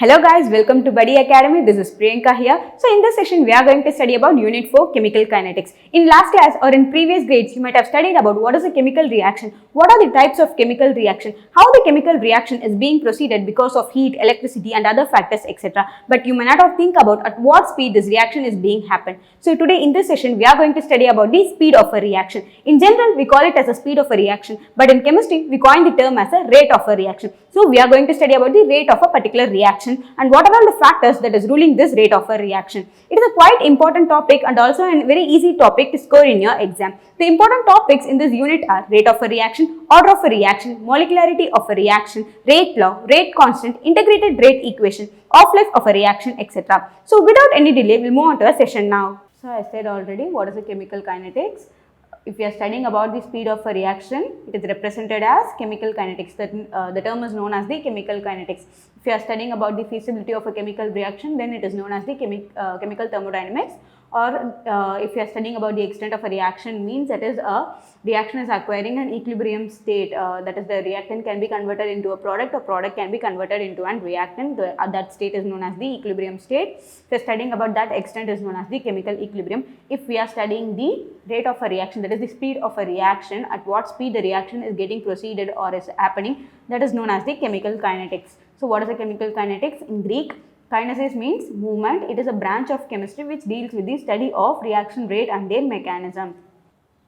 Hello guys, welcome to Buddy Academy. This is Priyanka here. So in this session, we are going to study about Unit 4 Chemical Kinetics. In last class or in previous grades, you might have studied about what is a chemical reaction, what are the types of chemical reaction, how the chemical reaction is being proceeded because of heat, electricity and other factors, etc. But you may not have think about at what speed this reaction is being happened. So today in this session, we are going to study about the speed of a reaction. In general, we call it as a speed of a reaction, but in chemistry, we coin the term as a rate of a reaction. So we are going to study about the rate of a particular reaction and what are all the factors that is ruling this rate of a reaction. It is a quite important topic and also a very easy topic to score in your exam. The important topics in this unit are rate of a reaction, order of a reaction, molecularity of a reaction, rate law, rate constant, integrated rate equation, half-life of a reaction, etc. So without any delay, we'll move on to a session now. So I said already, what is the chemical kinetics? If we are studying about the speed of a reaction, it is represented as chemical kinetics. The term is known as the chemical kinetics. If you are studying about the feasibility of a chemical reaction, then it is known as the chemical thermodynamics. Or if you are studying about the extent of a reaction, means that is a reaction is acquiring an equilibrium state. That is, the reactant can be converted into a product, or product can be converted into an reactant. That state is known as the equilibrium state. If you are studying about that extent, is known as the chemical equilibrium. If we are studying the rate of a reaction, that is the speed of a reaction, at what speed the reaction is getting proceeded or is happening, that is known as the chemical kinetics. So what is a chemical kinetics? In Greek, kinesis means movement. It is a branch of chemistry which deals with the study of reaction rate and their mechanism.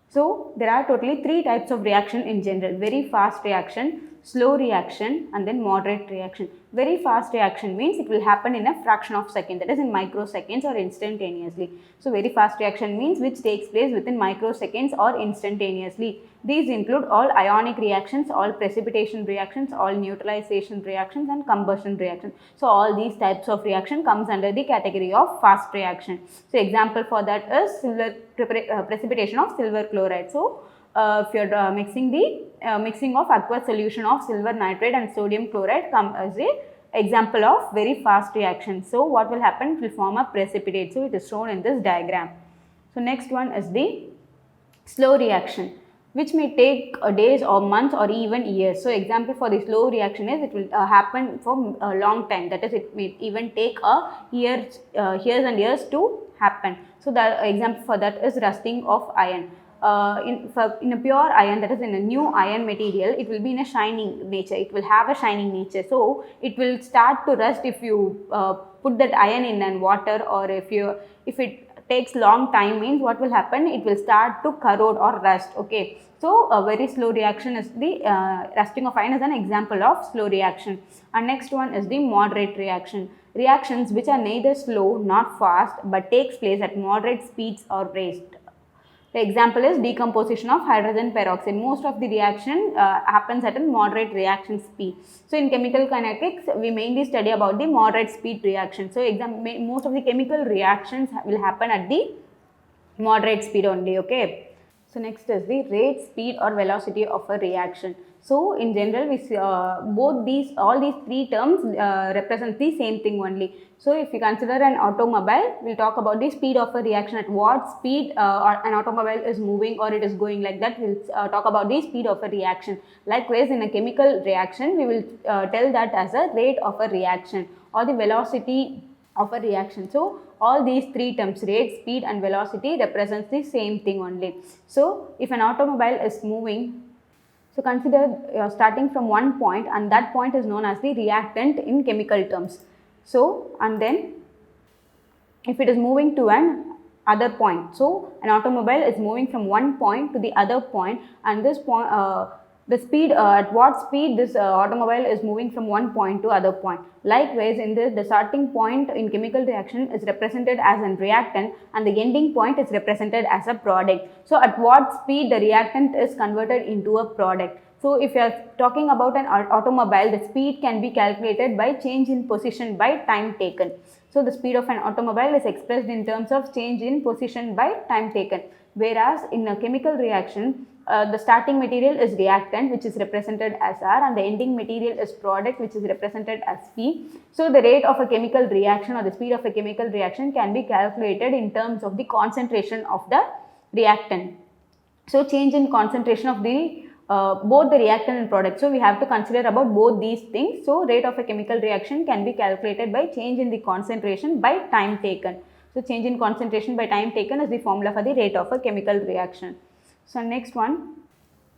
So there are totally three types of reaction in general: very fast reaction, slow reaction and then moderate reaction. Very fast reaction means it will happen in a fraction of second, that is in microseconds or instantaneously. So very fast reaction means which takes place within microseconds or instantaneously. These include all ionic reactions, all precipitation reactions, all neutralization reactions and combustion reactions. So all these types of reaction comes under the category of fast reaction. So example for that is precipitation of silver chloride. So if you are mixing of aqueous solution of silver nitrate and sodium chloride come as a example of very fast reaction. So what will happen? It will form a precipitate. So it is shown in this diagram. So next one is the slow reaction, which may take days or months or even years. So example for the slow reaction is it will happen for a long time. That is, it may even take years and years to happen. So the example for that is rusting of iron. In a pure iron, that is in a new iron material, it will be in a shining nature. It will have a shining nature. So it will start to rust if you put that iron in water, or if it takes long time, means what will happen? It will start to corrode or rust. Okay. So a very slow reaction is the rusting of iron is an example of slow reaction. And next one is the moderate reaction. Reactions which are neither slow nor fast but takes place at moderate speeds or rates. The example is decomposition of hydrogen peroxide. Most of the reaction happens at a moderate reaction speed. So in chemical kinetics, we mainly study about the moderate speed reaction. So most of the chemical reactions will happen at the moderate speed only. Okay. So next is the rate, speed or velocity of a reaction. So in general, we see, all these three terms represent the same thing only. So if you consider an automobile, we'll talk about the speed of a reaction, at what speed an automobile is moving or it is going, like that. We'll talk about the speed of a reaction. Likewise, in a chemical reaction, we will tell that as a rate of a reaction or the velocity of a reaction. So all these three terms, rate, speed and velocity, represents the same thing only. So if an automobile is moving, so consider starting from one point, and that point is known as the reactant in chemical terms. So and then if it is moving to an other point, so an automobile is moving from one point to the other point, and this point the speed, at what speed this automobile is moving from one point to other point. Likewise, in this, the starting point in chemical reaction is represented as a reactant and the ending point is represented as a product. So at what speed the reactant is converted into a product. So if you are talking about an automobile, the speed can be calculated by change in position by time taken. So the speed of an automobile is expressed in terms of change in position by time taken. Whereas in a chemical reaction, the starting material is reactant, which is represented as R, and the ending material is product, which is represented as P. So the rate of a chemical reaction or the speed of a chemical reaction can be calculated in terms of the concentration of the reactant. So change in concentration of the both the reactant and product. So we have to consider about both these things. So rate of a chemical reaction can be calculated by change in the concentration by time taken. So change in concentration by time taken is the formula for the rate of a chemical reaction. So next one,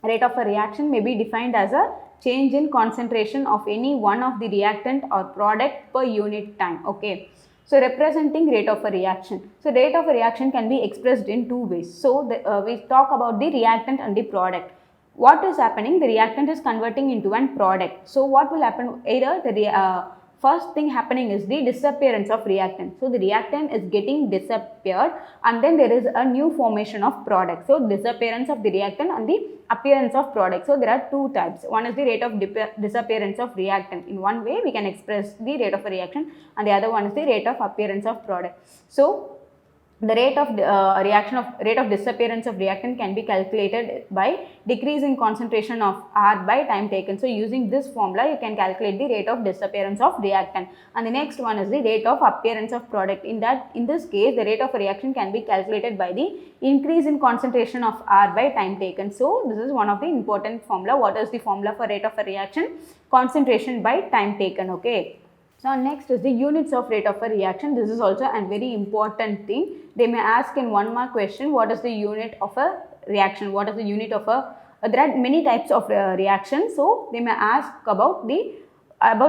rate of a reaction may be defined as a change in concentration of any one of the reactant or product per unit time. Okay. So representing rate of a reaction. So rate of a reaction can be expressed in two ways. So we talk about the reactant and the product. What is happening? The reactant is converting into one product. So what will happen? Either the first thing happening is the disappearance of reactant. So the reactant is getting disappeared and then there is a new formation of product. So disappearance of the reactant and the appearance of product. So there are two types. One is the rate of disappearance of reactant. In one way we can express the rate of a reaction and the other one is the rate of appearance of product. So the rate of disappearance of reactant can be calculated by decrease in concentration of R by time taken. So using this formula you can calculate the rate of disappearance of reactant, and the next one is the rate of appearance of product. In this case the rate of a reaction can be calculated by the increase in concentration of R by time taken. So this is one of the important formula. What is the formula for rate of a reaction? Concentration by time taken. Okay. Now next is the units of rate of a reaction. This is also a very important thing. They may ask in 1 mark question, what is the unit of a reaction? What is the unit of a, there are many types of reactions. So they may ask about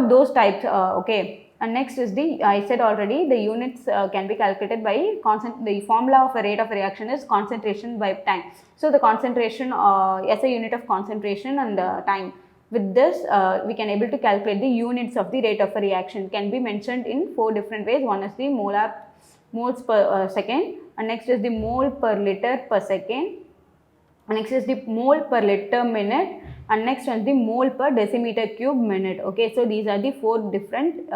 those types. Okay. And next is I said already, the units can be calculated by the formula of a rate of a reaction is concentration by time. So the concentration, SI unit of concentration and time. With this, we can able to calculate the units of the rate of a reaction. Can be mentioned in 4 different ways. One is the moles per second, and next is the mole per liter per second, and next is the mole per liter minute, and next one is the mole per decimeter cube minute. Okay, so these are the 4 different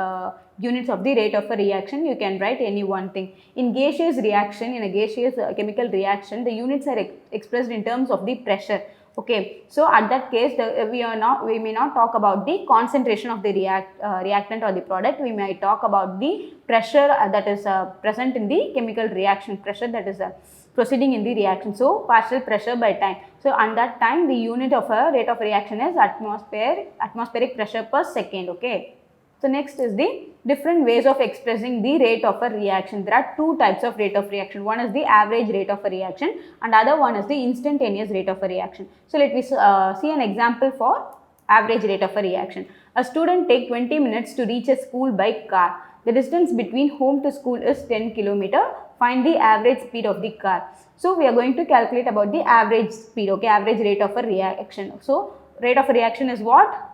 units of the rate of a reaction. You can write any one thing. In gaseous reaction, in a gaseous chemical reaction, the units are expressed in terms of the pressure. Okay, so at that case we may not talk about the concentration of the reactant or the product. We may talk about the pressure that is present in the chemical reaction, pressure that is proceeding in the reaction. So partial pressure by time. So at that time the unit of a rate of reaction is atmospheric pressure per second. Okay. So next is the different ways of expressing the rate of a reaction. There are 2 types of rate of reaction. One is the average rate of a reaction and other one is the instantaneous rate of a reaction. So let me see an example for average rate of a reaction. A student takes 20 minutes to reach a school by car. The distance between home to school is 10 km. Find the average speed of the car. So we are going to calculate about the average speed, okay, average rate of a reaction. So rate of a reaction is what?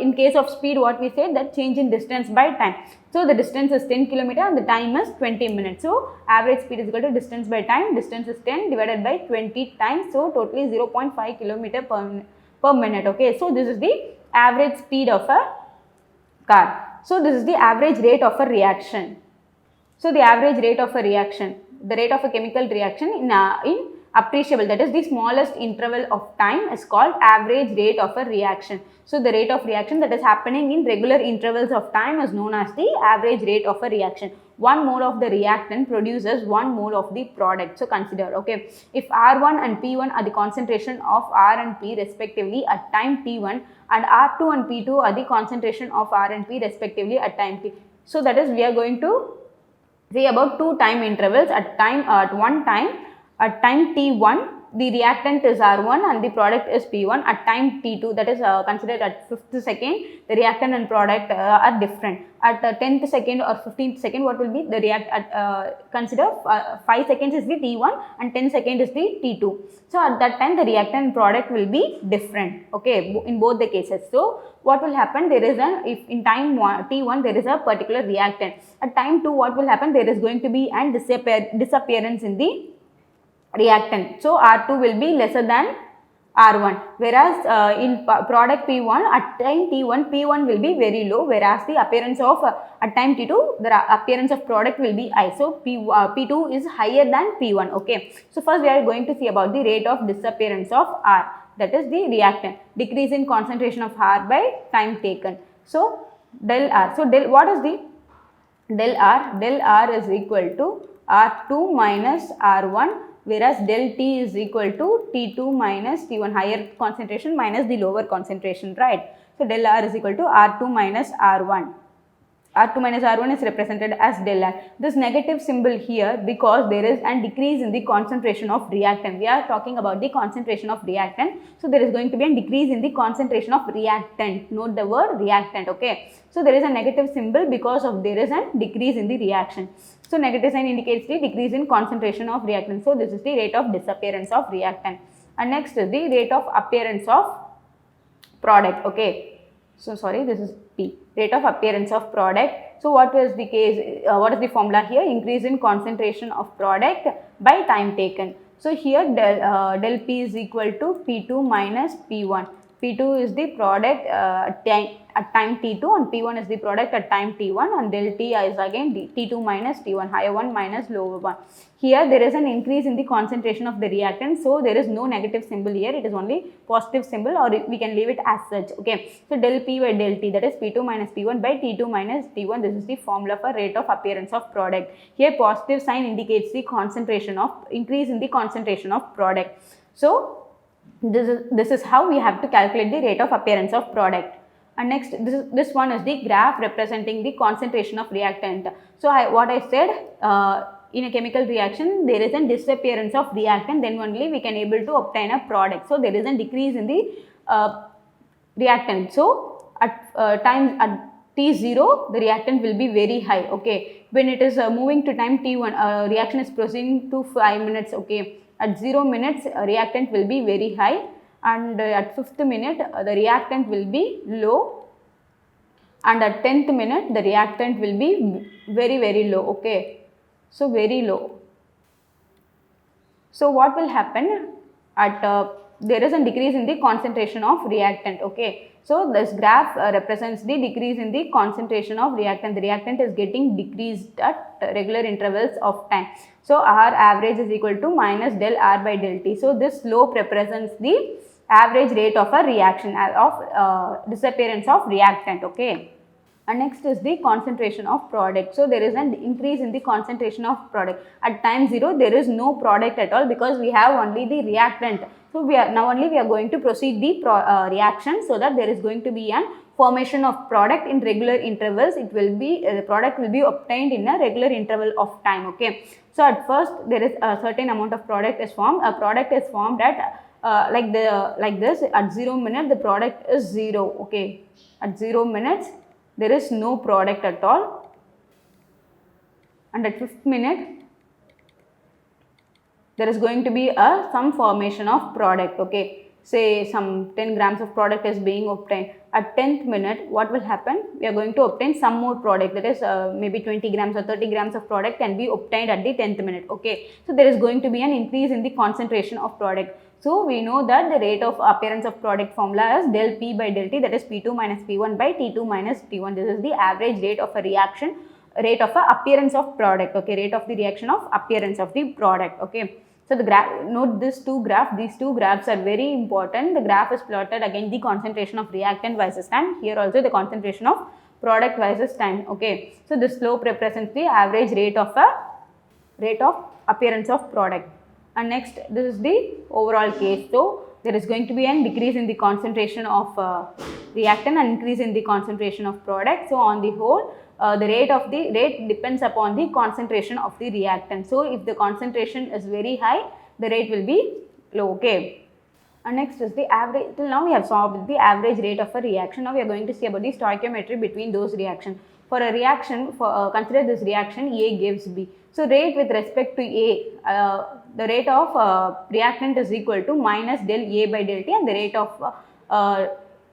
In case of speed, what we said, that change in distance by time. So the distance is 10 km and the time is 20 minutes. So average speed is equal to distance by time. Distance is 10 divided by 20 times. So totally 0.5 km per minute. Okay. So this is the average speed of a car. So this is the average rate of a reaction. So the average rate of a reaction, the rate of a chemical reaction in appreciable, that is the smallest interval of time, is called average rate of a reaction. So the rate of reaction that is happening in regular intervals of time is known as the average rate of a reaction. 1 mole of the reactant produces 1 mole of the product. So consider, okay, if R1 and P1 are the concentration of R and P respectively at time T1 and R2 and P2 are the concentration of R and P respectively at time T. So that is, we are going to say about 2 time intervals at one time. At time T1, the reactant is R1 and the product is P1. At time T2, that is considered at 5th second, the reactant and product are different. At 10th second or 15th second, what will be the consider 5 seconds is the T1 and 10 seconds is the T2. So at that time, the reactant and product will be different, okay, in both the cases. So what will happen? There is if in time T1 there is a particular reactant. At time 2, what will happen? There is going to be an disappearance in the reactant. So R2 will be lesser than R1, whereas in product P1 at time T1, P1 will be very low, whereas the appearance of at time T2, the appearance of product will be high. So P2 is higher than P1. Okay. So first we are going to see about the rate of disappearance of R, that is the reactant, decrease in concentration of R by time taken. So del R. So what is the del R? Del R is equal to R2 minus R1 whereas del T is equal to T2 minus T1, higher concentration minus the lower concentration, right? So del R is equal to R2 minus R1. R2 minus R1 is represented as del R. This negative symbol here because there is a decrease in the concentration of reactant. We are talking about the concentration of reactant. So there is going to be a decrease in the concentration of reactant. Note the word reactant, okay. So there is a negative symbol because of there is a decrease in the reaction. So negative sign indicates the decrease in concentration of reactant. So this is the rate of disappearance of reactant. And next is the rate of appearance of product, okay. So sorry, this is P, rate of appearance of product. So what is the case, what is the formula here? Increase in concentration of product by time taken. So here del P is equal to P2 minus P1. P2 is the product at time T2 and P1 is the product at time T1, and del T is again T2 minus T1, higher one minus lower one. Here there is an increase in the concentration of the reactant, so there is no negative symbol here, it is only positive symbol, or we can leave it as such, okay. So del P by del T, that is P2 minus P1 by T2 minus T1, this is the formula for rate of appearance of product. Here positive sign indicates the concentration of, increase in the concentration of product. So this is how we have to calculate the rate of appearance of product. And next, this one is the graph representing the concentration of reactant. So what I said, in a chemical reaction, there is a disappearance of reactant, then only we can able to obtain a product. So there is a decrease in the reactant. So at T0, the reactant will be very high, okay. When it is moving to time T1, reaction is proceeding to 5 minutes, okay. At 0 minutes, reactant will be very high, and at 5th minute, the reactant will be low, and at 10th minute, the reactant will be very, very low, okay. So very low. So what will happen at there is a decrease in the concentration of reactant, okay. So this graph represents the decrease in the concentration of reactant. The reactant is getting decreased at regular intervals of time. So R average is equal to minus del R by del T. So this slope represents the average rate of a reaction of disappearance of reactant, okay. And next is the concentration of product. So there is an increase in the concentration of product. At time 0, there is no product at all because we have only the reactant. So we are going to proceed the reaction, so that there is going to be an formation of product in regular intervals. It will be the product will be obtained in a regular interval of time, okay. So at first there is a certain amount of product is formed. A product is formed at like this. At 0 minute, the product is 0, okay. At 0 minutes, there is no product at all, and at 5th minute, there is going to be some formation of product, okay. Say some 10 grams of product is being obtained. At 10th minute, what will happen? We are going to obtain some more product, that is maybe 20 grams or 30 grams of product can be obtained at the 10th minute, okay. So there is going to be an increase in the concentration of product. So we know that the rate of appearance of product formula is del P by del T, that is P2 minus P1 by T2 minus T1. This is the average rate of a reaction, rate of a appearance of product, okay, rate of the reaction of appearance of the product, okay. So the graph, note these two graphs are very important. The graph is plotted again the concentration of reactant versus time, here also the concentration of product versus time, okay. So the slope represents the average rate of appearance of product. And next, this is the overall case. So there is going to be a decrease in the concentration of reactant and increase in the concentration of product. So on the whole, the rate depends upon the concentration of the reactant. So if the concentration is very high, the rate will be low, okay. And next is the average. Till now we have solved the average rate of a reaction. Now we are going to see about the stoichiometry between those reactions. For a reaction, consider this reaction A gives B. So rate with respect to A, the rate of reactant is equal to minus del A by del T, and the rate of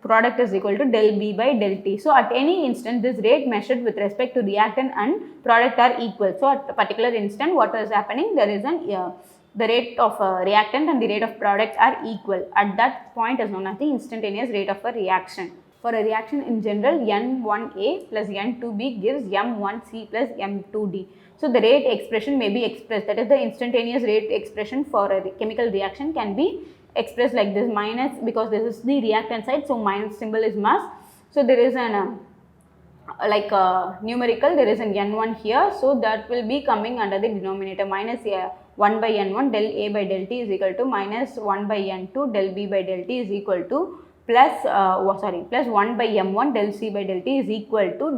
product is equal to del B by del T. So at any instant, this rate measured with respect to reactant and product are equal. So at a particular instant, what is happening? There is the rate of reactant and the rate of products are equal. At that point is known as the instantaneous rate of a reaction. For a reaction in general, N1A plus N2B gives M1C plus M2D. So the rate expression may be expressed, that is the instantaneous rate expression for a chemical reaction can be expressed like this, minus, because this is the reactant side, so minus symbol is mass. So there is an numerical, there is an N1 here, so that will be coming under the denominator, minus 1 by n1 del A by del T is equal to minus 1 by n2 del B by del T is equal to plus 1 by m1 del C by del T is equal to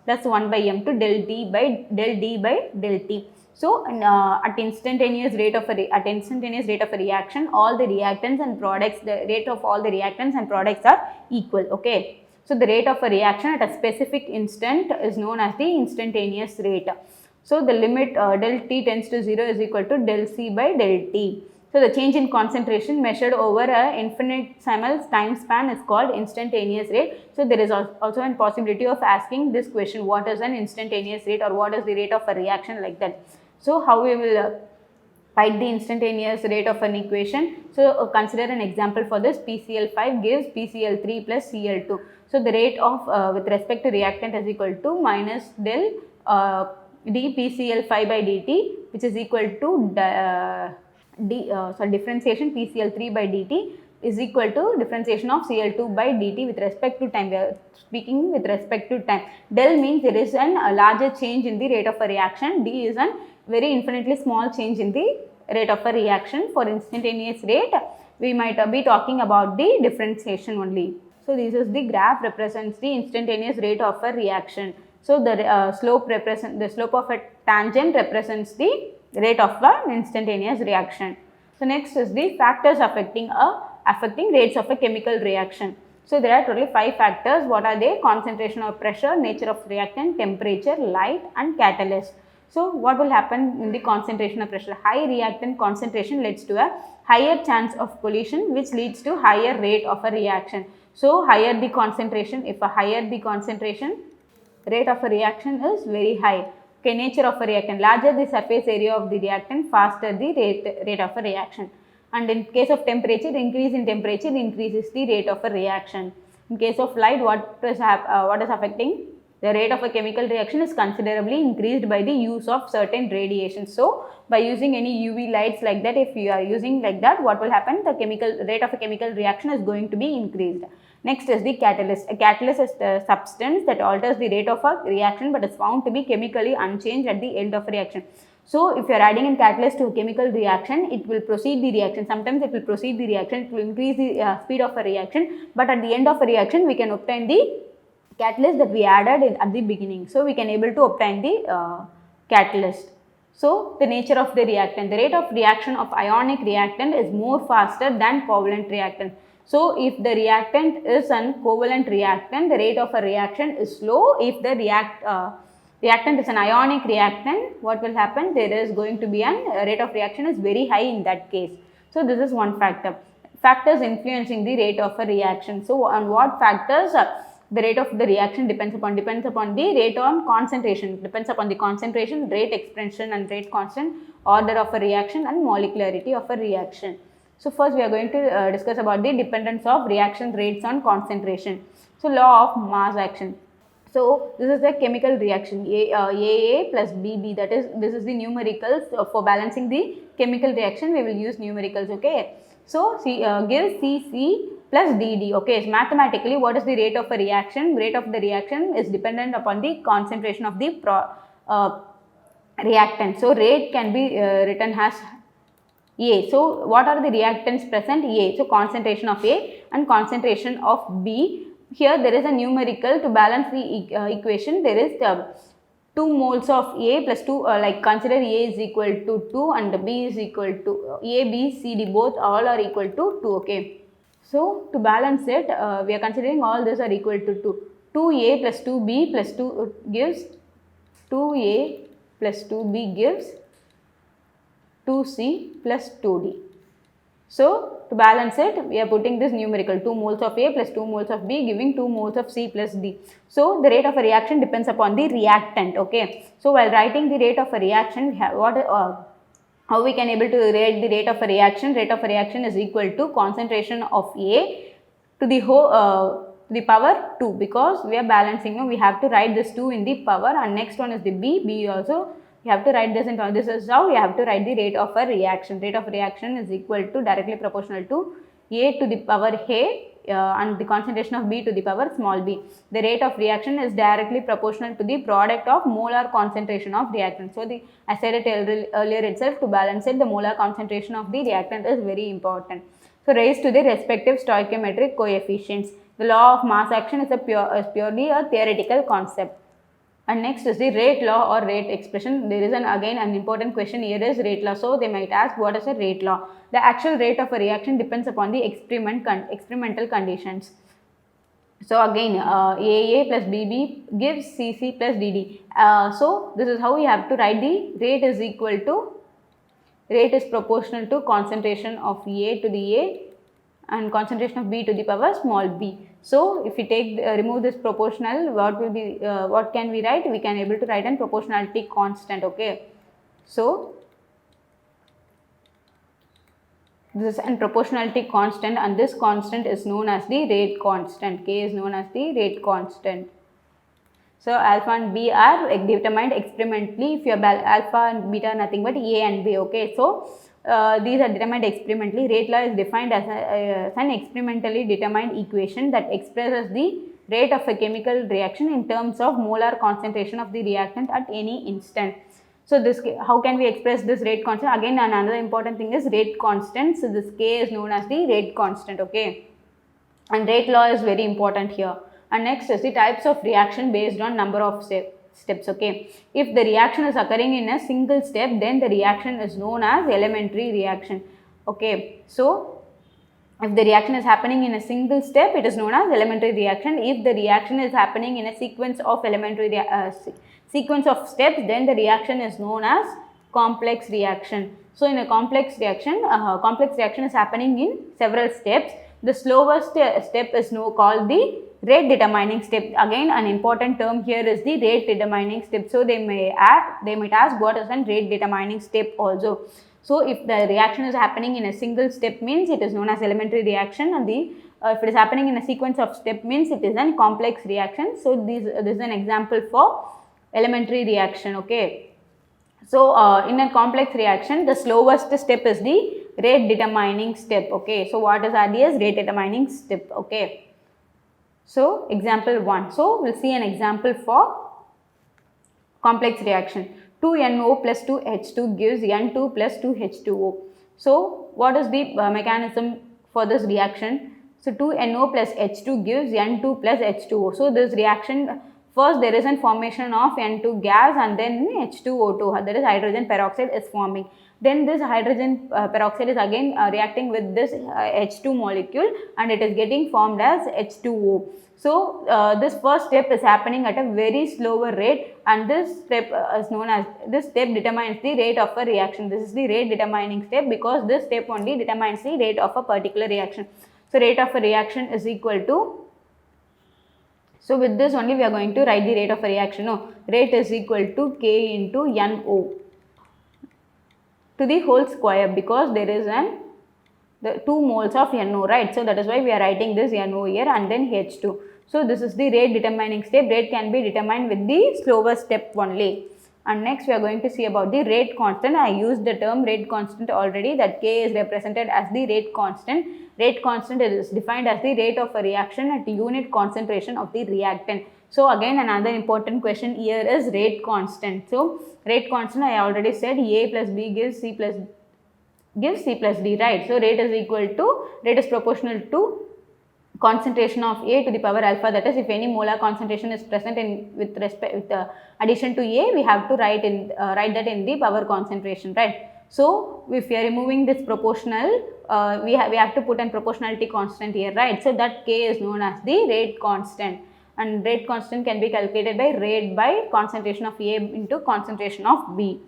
plus 1 by m2 del D by del T. So at instantaneous rate of a reaction, all the reactants and products, the rate of all the reactants and products are equal. Okay. So the rate of a reaction at a specific instant is known as the instantaneous rate. So the limit del T tends to 0 is equal to del C by del T. So the change in concentration measured over an infinitesimal time span is called instantaneous rate. So there is also a possibility of asking this question, what is an instantaneous rate, or what is the rate of a reaction, like that. So how we will write the instantaneous rate of an equation? So consider an example for this. PCl5 gives PCl3 plus Cl2. So the rate of with respect to reactant is equal to minus del dPCl5 by dt, which is equal to differentiation PCl3 by dt is equal to differentiation of Cl2 by dt with respect to time. We are speaking with respect to time. Del means there is a larger change in the rate of a reaction. D is a very infinitely small change in the rate of a reaction. For instantaneous rate, we might be talking about the differentiation only. So this is the graph represents the instantaneous rate of a reaction. So the slope of a tangent represents the rate of an instantaneous reaction. So next is the factors affecting rates of a chemical reaction. So there are totally 5 factors. What are they? Concentration of pressure, nature of reactant, temperature, light and catalyst. So what will happen in the concentration of pressure? High reactant concentration leads to a higher chance of collision, which leads to higher rate of a reaction. So higher the concentration, if a higher the concentration, rate of a reaction is very high. Okay, nature of a reactant, larger the surface area of the reactant, faster the rate of a reaction. And in case of temperature, increase in temperature increases the rate of a reaction. In case of light, what is affecting? The rate of a chemical reaction is considerably increased by the use of certain radiation. So by using any UV lights like that, if you are using like that, what will happen? The rate of a chemical reaction is going to be increased. Next is the catalyst. A catalyst is the substance that alters the rate of a reaction but is found to be chemically unchanged at the end of a reaction. So if you are adding a catalyst to a chemical reaction, it will proceed the reaction. Sometimes it will proceed the reaction, it will increase the speed of a reaction, but at the end of a reaction, we can obtain the catalyst that we added at the beginning. So we can able to obtain the catalyst. So the nature of the reactant. The rate of reaction of ionic reactant is more faster than covalent reactant. So if the reactant is an covalent reactant, the rate of a reaction is slow. If the reactant is an ionic reactant, what will happen? There is going to be a rate of reaction is very high in that case. So this is one factor. Factors influencing the rate of a reaction. So on what factors the rate of the reaction depends upon the rate on concentration, depends upon the concentration, rate expansion and rate constant, order of a reaction and molecularity of a reaction. So first we are going to discuss about the dependence of reaction rates on concentration. So law of mass action. So this is the chemical reaction AA plus BB, that is, this is the numericals. For balancing the chemical reaction we will use numericals. Okay. So gives CC plus DD. Okay, so mathematically what is the rate of a reaction? Rate of the reaction is dependent upon the concentration of the reactant. So rate can be written as A. So what are the reactants present? A. So concentration of A and concentration of B. Here there is a numerical to balance the equation. There is 2 moles of A plus 2, like consider A is equal to 2 and B is equal to A, B, C, D, both all are equal to 2. Okay. So to balance it, we are considering all these are equal to 2. 2A plus 2B plus 2 gives 2A plus 2B gives 2C plus 2D. So to balance it, we are putting this numerical 2 moles of A plus 2 moles of B giving 2 moles of C plus D. So the rate of a reaction depends upon the reactant. Okay. So while writing the rate of a reaction, we have how we can able to write the rate of a reaction? Rate of a reaction is equal to concentration of A to the whole the power 2, because we are balancing. We have to write this 2 in the power, and next one is the B also. You have to write this in power. This is how you have to write the rate of a reaction. Rate of reaction is equal to directly proportional to A to the power A and the concentration of B to the power small b. The rate of reaction is directly proportional to the product of molar concentration of reactant. So I said it earlier itself, to balance it, the molar concentration of the reactant is very important. So raised to the respective stoichiometric coefficients. The law of mass action is purely a theoretical concept. And next is the rate law or rate expression. There is again an important question here is rate law. So they might ask, what is a rate law? The actual rate of a reaction depends upon the experimental conditions. So again, AA plus BB gives CC plus DD. So this is how we have to write the rate is equal to, rate is proportional to concentration of A to the A and concentration of B to the power small b. So if we take remove this proportional, what will be what can we write? We can able to write an proportionality constant. Okay, so this is an proportionality constant, and this constant is known as the rate constant. K is known as the rate constant. So alpha and B are determined experimentally. If your alpha and beta are nothing but A and B. Okay, so these are determined experimentally. Rate law is defined as an experimentally determined equation that expresses the rate of a chemical reaction in terms of molar concentration of the reactant at any instant. So this, how can we express this rate constant? Again, another important thing is rate constant. So this K is known as the rate constant. Okay, and rate law is very important here. And next is the types of reaction based on number of steps. Okay, if the reaction is occurring in a single step, then the reaction is known as elementary reaction. Okay, so if the reaction is happening in a single step, it is known as elementary reaction. If the reaction is happening in a sequence of sequence of steps, then the reaction is known as complex reaction. So in a complex reaction is happening in several steps. The slowest step is called the rate determining step. Again, an important term here is the rate determining step. So they might ask, what is a rate determining step also. So if the reaction is happening in a single step, means it is known as elementary reaction, and if it is happening in a sequence of step, means it is a complex reaction. So this is an example for elementary reaction. Okay, so in a complex reaction, the slowest step is the rate determining step. Okay, so what is RDS? Rate determining step. Okay, so example 1. So we'll see an example for complex reaction. 2NO plus 2H2 gives N2 plus 2H2O. So what is the mechanism for this reaction? So 2NO plus H2 gives N2 plus H2O. So this reaction, first there is a formation of N2 gas, and then H2O2, that is hydrogen peroxide, is forming. Then this hydrogen peroxide is again reacting with this H2 molecule, and it is getting formed as H2O. So this first step is happening at a very slower rate, and this step is known as, this step determines the rate of a reaction. This is the rate determining step, because this step only determines the rate of a particular reaction. So rate of a reaction is equal to, so with this only we are going to write the rate of a reaction. No, rate is equal to K into NO to the whole square, because there is the 2 moles of NO, right? So that is why we are writing this NO here, and then H2. So this is the rate determining step. Rate can be determined with the slower step only. And next we are going to see about the rate constant. I used the term rate constant already, that K is represented as the rate constant. Rate constant is defined as the rate of a reaction at unit concentration of the reactant. So again, another important question here is rate constant. So rate constant, I already said, A plus B gives C plus D, right? So rate is equal to, rate is proportional to concentration of A to the power alpha, that is, if any molar concentration is present with addition to A, we have to write that in the power concentration, right? So if we are removing this proportional, we have to put an proportionality constant here, right? So that K is known as the rate constant, and rate constant can be calculated by rate by concentration of A into concentration of B.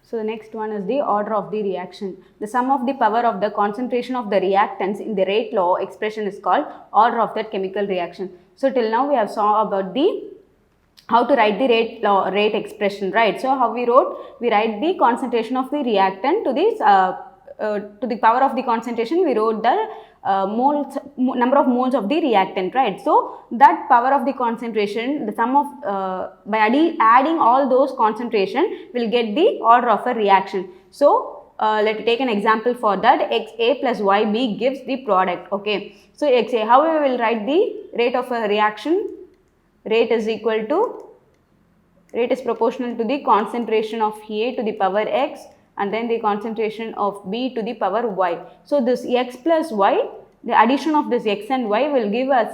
So the next one is the order of the reaction. The sum of the power of the concentration of the reactants in the rate law expression is called order of that chemical reaction. So till now we have saw about the how to write the rate expression, right? So how we wrote, we write the concentration of the reactant to this to the power of the concentration, we wrote the number of moles of the reactant, right? So that power of the concentration, the sum of by adding all those concentration, will get the order of a reaction. So let's take an example for that. XA plus YB gives the product. Okay, so XA, how we will write the rate of a reaction? Rate is equal to, rate is proportional to the concentration of A to the power X and then the concentration of B to the power Y. So this X plus Y, the addition of this X and Y will give us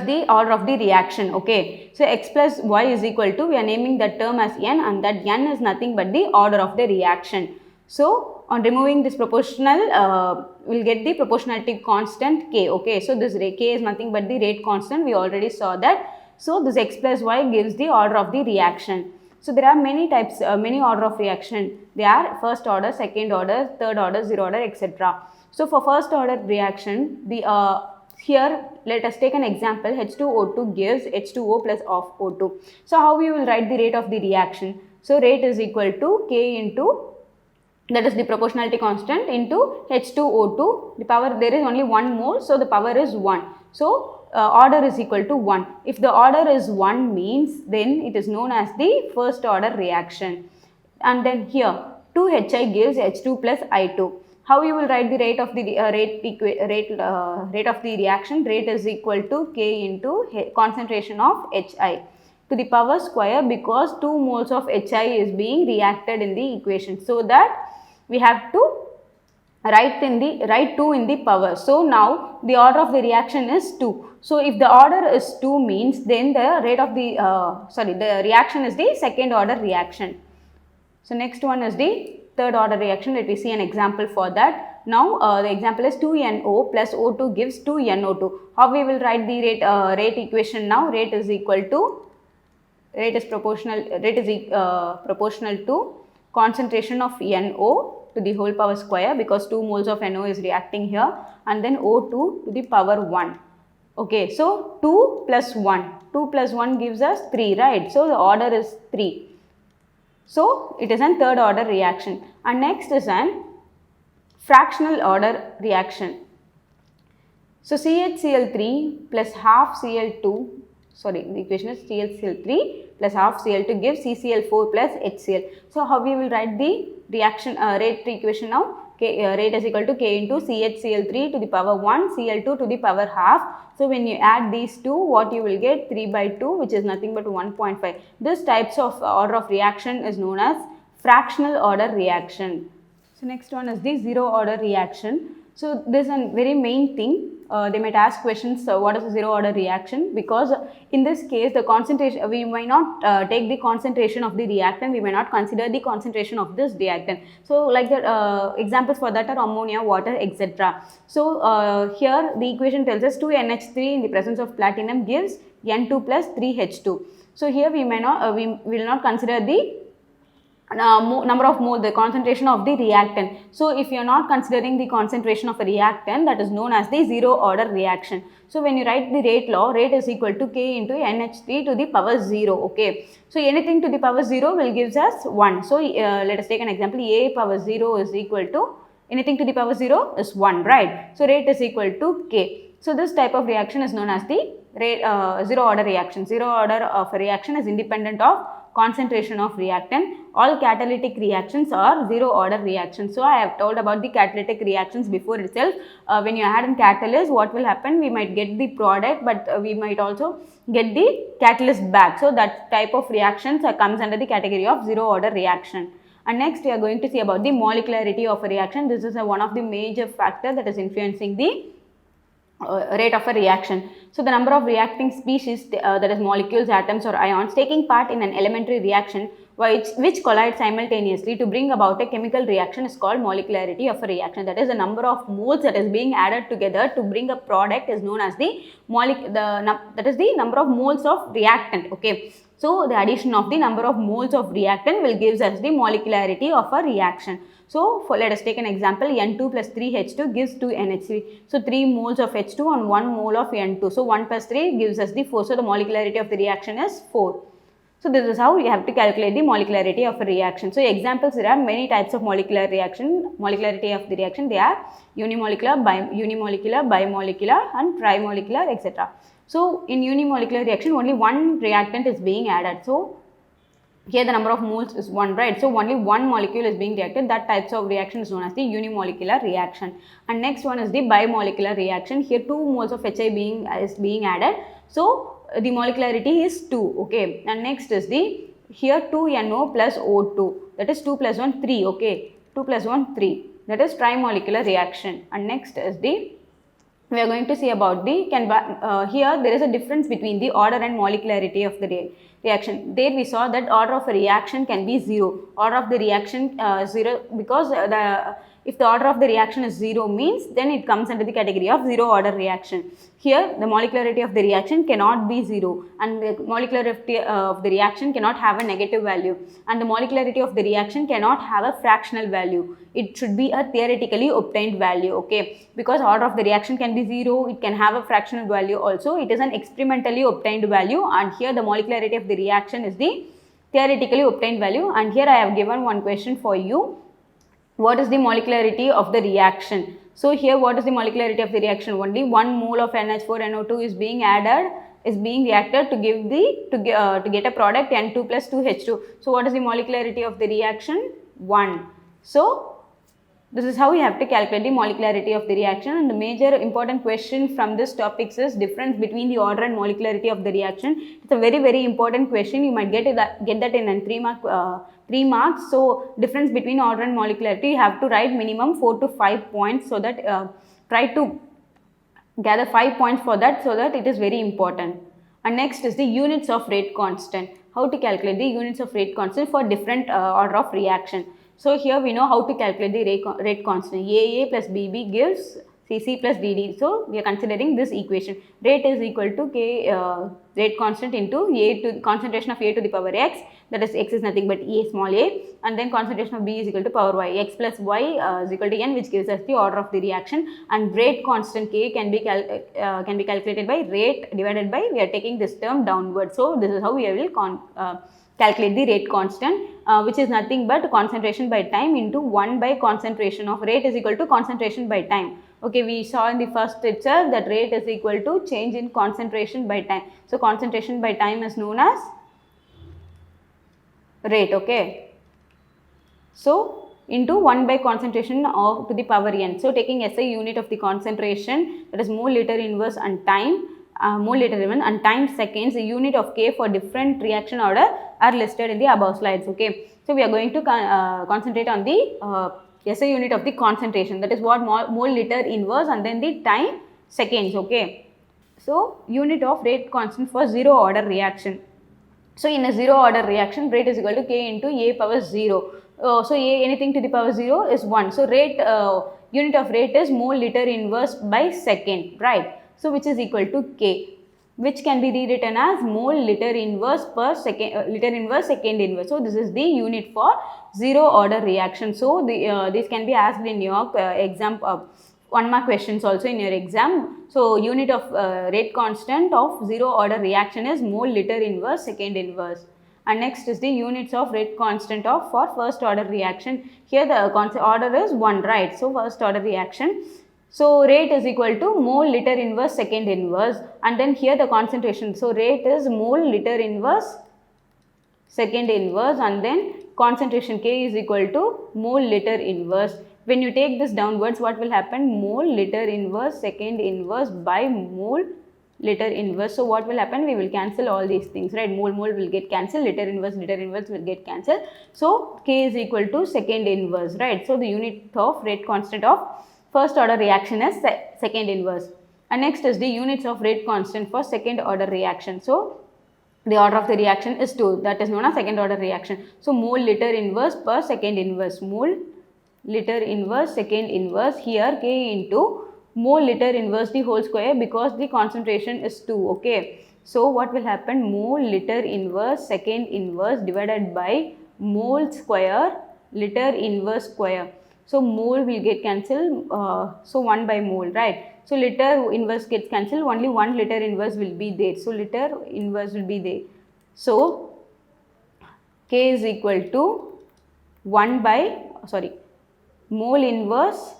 the order of the reaction. Okay, so X plus Y is equal to, we are naming that term as N, and that N is nothing but the order of the reaction. So on removing this proportional, we'll get the proportionality constant K. Okay, so this K is nothing but the rate constant, we already saw that. So this X plus Y gives the order of the reaction. So there are many types, many order of reaction. They are first order, second order, third order, zero order, etc. So for first order reaction, the here let us take an example. H2O2 gives H2O plus of O2. So how we will write the rate of the reaction? So rate is equal to K into, that is the proportionality constant, into H2O2. The power, there is only 1 mole, so the power is 1. So order is equal to 1. If the order is 1 means, then it is known as the first order reaction. And then here 2HI gives H2 plus I2. How you will write the rate of the rate of the reaction? Rate is equal to K into concentration of HI to the power square, because 2 moles of HI is being reacted in the equation. So that we have to write 2 in the power. So now the order of the reaction is 2. So if the order is 2 means, then the rate of the the reaction is the second order reaction. So next one is the third order reaction. Let me see an example for that. Now the example is 2NO plus O2 gives 2NO2. How we will write the rate equation now? Rate is equal to, rate is proportional to concentration of NO to the whole power square, because 2 moles of NO is reacting here, and then O2 to the power 1. Okay, so 2 plus 1, 2 plus 1 gives us 3, right? So the order is 3. So it is an third order reaction. And next is an fractional order reaction. So CHCl3 plus half Cl2, sorry, the equation is CHCl3 plus half Cl2 gives CCl4 plus HCl. So how we will write the reaction rate equation now? Rate is equal to K into CHCl3 to the power 1, Cl2 to the power half. So when you add these two, what you will get? 3 by 2, which is nothing but 1.5. This types of order of reaction is known as fractional order reaction. So next one is the zero order reaction. So this is a very main thing. They might ask questions, what is a zero order reaction? Because in this case, the concentration, we might not take the concentration of the reactant, we may not consider the concentration of this reactant. So like the examples for that are ammonia, water, etc. So here the equation tells us 2NH3 in the presence of platinum gives N2 plus 3H2. So here we may not, we will not consider the number of mole, the concentration of the reactant. So if you are not considering the concentration of a reactant, that is known as the zero order reaction. So when you write the rate law, rate is equal to K into NH3 to the power 0. Okay, so anything to the power 0 will gives us 1. So let us take an example. A power 0 is equal to, anything to the power 0 is 1, right? So rate is equal to K. So this type of reaction is known as the rate, zero order reaction. Zero order of a reaction is independent of concentration of reactant. All catalytic reactions are zero order reactions. So I have told about the catalytic reactions before itself. When you add in catalyst, what will happen? We might get the product, but we might also get the catalyst back. So that type of reactions comes under the category of zero order reaction. And next we are going to see about the molecularity of a reaction. This is one of the major factors that is influencing the rate of a reaction. So the number of reacting species, that is molecules, atoms or ions taking part in an elementary reaction which collide simultaneously to bring about a chemical reaction is called molecularity of a reaction. That is the number of moles that is being added together to bring a product is known as the that is the number of moles of reactant. Okay, so the addition of the number of moles of reactant will gives us the molecularity of a reaction. So let us take an example. N2 plus 3H2 gives 2NH3. So 3 moles of H2 and 1 mole of N2. So 1 plus 3 gives us the 4. So the molecularity of the reaction is 4. So this is how you have to calculate the molecularity of a reaction. So examples, there are many types of molecularity of the reaction. They are unimolecular, bimolecular and trimolecular, etc. So in unimolecular reaction, only one reactant is being added. So Here the number of moles is 1, right? So only one molecule is being reacted. That types of reaction is known as the unimolecular reaction. And next one is the bimolecular reaction. Here 2 moles of HI is being added. So the molecularity is 2, okay. And next is the, here 2NO plus O2, that is 2 plus 1 3, okay. 2 plus 1 3, that is trimolecular reaction. And next is the, we are going to see about the, here there is a difference between the order and molecularity of the reaction. There we saw that order of a reaction can be 0. Order of the reaction 0, because if the order of the reaction is 0 means then it comes under the category of 0 order reaction. Here the molecularity of the reaction cannot be 0, and the molecularity of the reaction cannot have a negative value, and the molecularity of the reaction cannot have a fractional value. It should be a theoretically obtained value, okay, because order of the reaction can be 0, it can have a fractional value also. It is an experimentally obtained value, and here the molecularity of the reaction is the theoretically obtained value. And here I have given one question for you. What is the molecularity of the reaction? So here what is the molecularity of the reaction? Only 1 mole of NH4NO2 is being added, is being reacted to give the to get a product N2 plus 2H2. So what is the molecularity of the reaction? 1. So this is how we have to calculate the molecularity of the reaction. And the major important question from this topic is difference between the order and molecularity of the reaction. It's a very important question. You might get that in 3 marks. So difference between order and molecularity, you have to write minimum 4 to 5 points, so that try to gather 5 points for that, so that it is very important. And next is the units of rate constant. How to calculate the units of rate constant for different order of reaction. So here we know how to calculate the rate constant. AA plus BB gives CC plus DD. So we are considering this equation. Rate is equal to K rate constant into A to concentration of A to the power X. That is X is nothing but A small a, and then concentration of B is equal to power Y. X plus Y is equal to N, which gives us the order of the reaction. And rate constant K can be calculated by rate divided by, we are taking this term downward. So this is how we will calculate the rate constant, which is nothing but concentration by time into 1 by concentration of rate is equal to concentration by time. Okay, we saw in the first itself that rate is equal to change in concentration by time. So concentration by time is known as rate, okay. So into 1 by concentration of to the power n. So taking SI unit of the concentration, that is mole liter inverse and time, mole liter inverse and time seconds, the unit of K for different reaction order are listed in the above slides, okay. So we are going to concentrate on the SI unit of the concentration, that is what mole liter inverse, and then the time seconds, okay. So unit of rate constant for 0 order reaction. So in a 0 order reaction, rate is equal to K into A power 0. So A, anything to the power 0 is 1. So rate unit of rate is mole liter inverse by second, right? So which is equal to K, which can be rewritten as mole liter inverse per second, liter inverse second inverse. So this is the unit for 0 order reaction. So this can be asked in your exam, 1 mark questions also in your exam. So unit of rate constant of 0 order reaction is mole liter inverse second inverse. And next is the units of rate constant of for first order reaction. Here the order is 1, right? So first order reaction. So rate is equal to mole liter inverse second inverse, and then here the concentration. So rate is mole liter inverse second inverse, and then concentration K is equal to mole liter inverse. When you take this downwards, what will happen? Mole liter inverse second inverse by mole liter inverse. So what will happen? We will cancel all these things, right? Mole will get cancelled, liter inverse will get cancelled. So K is equal to second inverse, right? So the unit of rate constant of first order reaction is second inverse. And next is the units of rate constant for second order reaction. So the order of the reaction is 2, that is known as second order reaction. So mole liter inverse per second inverse, mole liter inverse second inverse, here K into mole liter inverse the whole square, because the concentration is 2, okay. So what will happen? Mole liter inverse second inverse divided by mole square liter inverse square. So mole will get cancelled, so 1 by mole, right? So liter inverse gets cancelled, only 1 liter inverse will be there. So liter inverse will be there. So K is equal to 1 by, mole inverse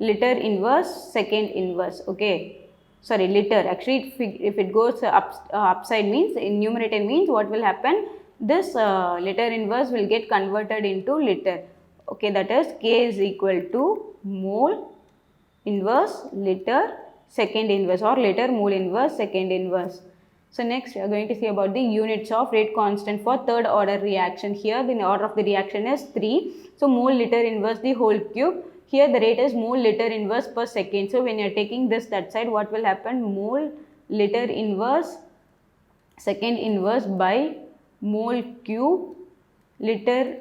liter inverse second inverse, okay. Liter, actually if it goes upside means, in numerator means what will happen? this liter inverse will get converted into liter. Okay, that is K is equal to mole inverse liter second inverse, or liter mole inverse second inverse. So next we are going to see about the units of rate constant for third order reaction. Here the order of the reaction is 3. So mole liter inverse the whole cube. Here the rate is mole liter inverse per second. So when you are taking this that side, what will happen? Mole liter inverse second inverse by mole cube liter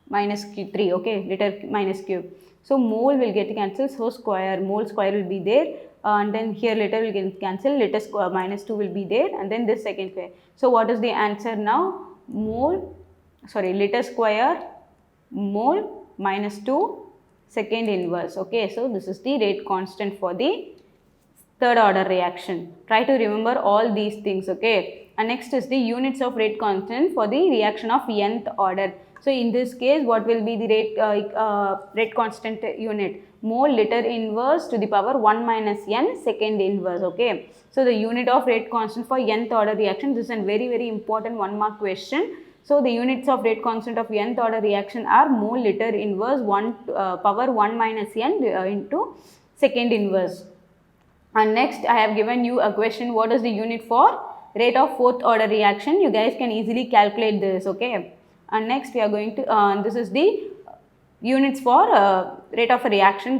minus 3. Okay, liter minus cube. So mole will get cancelled, so square, mole square will be there, and then here liter will get cancelled, liter square minus 2 will be there, and then this second square. So what is the answer now? Liter square mole minus 2 second inverse. Okay, so this is the rate constant for the third order reaction. Try to remember all these things. Okay, and next is the units of rate constant for the reaction of nth order. So in this case, what will be the rate constant unit? Mole liter inverse to the power 1 minus n second inverse. Okay, so the unit of rate constant for nth order reaction, this is a very important 1 mark question. So the units of rate constant of nth order reaction are mole liter inverse power 1 minus n into second inverse. And next I have given you a question, what is the unit for rate of fourth order reaction? You guys can easily calculate this. Okay, and next we are going to this is the units for rate of a reaction,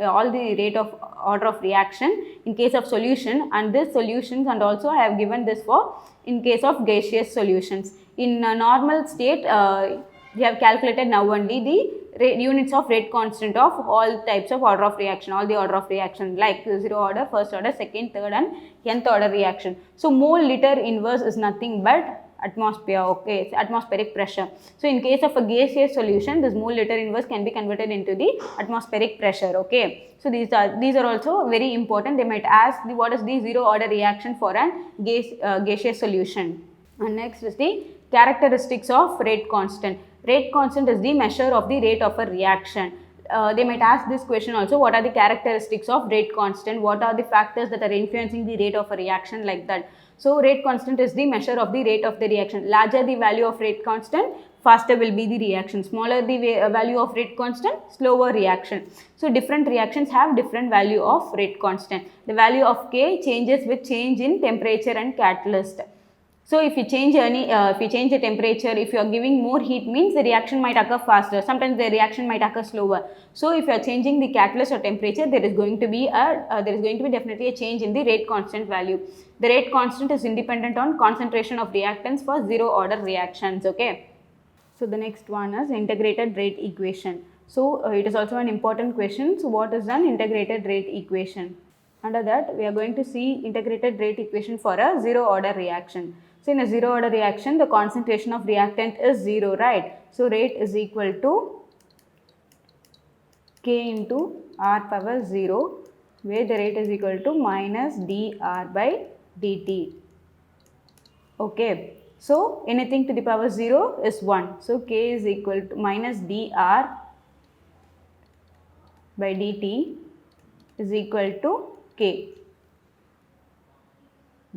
all the rate of order of reaction in case of solution, and this solutions, and also I have given this for in case of gaseous solutions. In a normal state, we have calculated now only the units of rate constant of all types of order of reaction, all the order of reaction like 0 order, first order, second, third and nth order reaction. So mole liter inverse is nothing but atmosphere. Okay, it's atmospheric pressure. So in case of a gaseous solution, this mole liter inverse can be converted into the atmospheric pressure. Okay, so these are also very important. They might ask what is the 0 order reaction for an gaseous solution. And next is the characteristics of rate constant. Rate constant is the measure of the rate of a reaction. They might ask this question also, what are the characteristics of rate constant? What are the factors that are influencing the rate of a reaction, like that? So rate constant is the measure of the rate of the reaction. Larger the value of rate constant, faster will be the reaction. Smaller the value of rate constant, slower reaction. So different reactions have different value of rate constant. The value of K changes with change in temperature and catalyst. So if you change the temperature, if you are giving more heat, means the reaction might occur faster. Sometimes the reaction might occur slower. So if you are changing the catalyst or temperature, there is going to be definitely a change in the rate constant value. The rate constant is independent on concentration of reactants for 0 order reactions. Okay. So the next one is integrated rate equation. So it is also an important question. So what is an integrated rate equation? Under that, we are going to see integrated rate equation for a 0 order reaction. So in a 0 order reaction, the concentration of reactant is 0, right? So rate is equal to K into R power 0, where the rate is equal to minus dR by dt. Okay, so anything to the power 0 is 1. So K is equal to minus dR by dt is equal to K.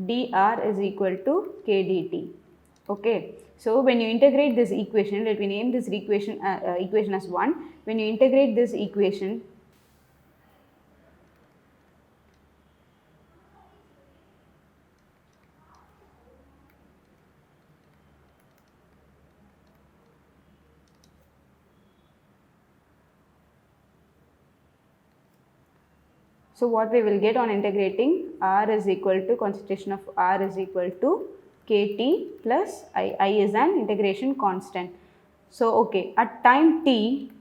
dr is equal to K dt. Okay, so when you integrate this equation, let me name this equation as 1. When you integrate this equation, so what we will get on integrating, R is equal to, concentration of R is equal to Kt plus I is an integration constant. So okay, at time t,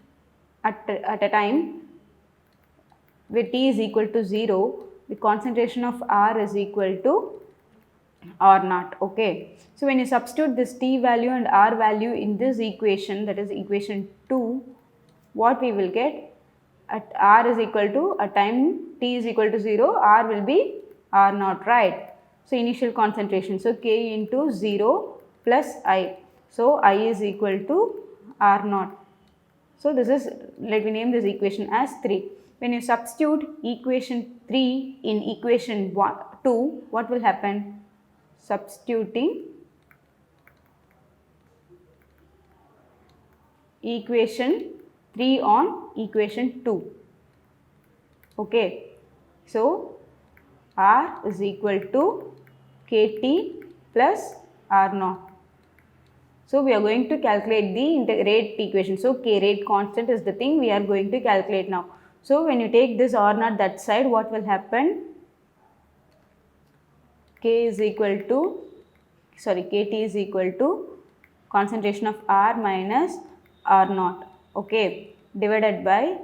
at a time where t is equal to 0, the concentration of R is equal to R naught. Okay, so when you substitute this t value and R value in this equation, that is equation 2, what we will get? At R is equal to, at time t is equal to 0, R will be R naught, right? So initial concentration, so K into 0 plus I. So I is equal to R naught. So this is, let me name this equation as 3. When you substitute equation 3 in equation 2, what will happen? Substituting equation 3 on equation 2. Okay, so R is equal to Kt plus R naught. So we are going to calculate the rate equation. So K, rate constant, is the thing we are going to calculate now. So when you take this R naught that side, what will happen? K is equal to, Kt is equal to concentration of R minus R naught, okay, divided by,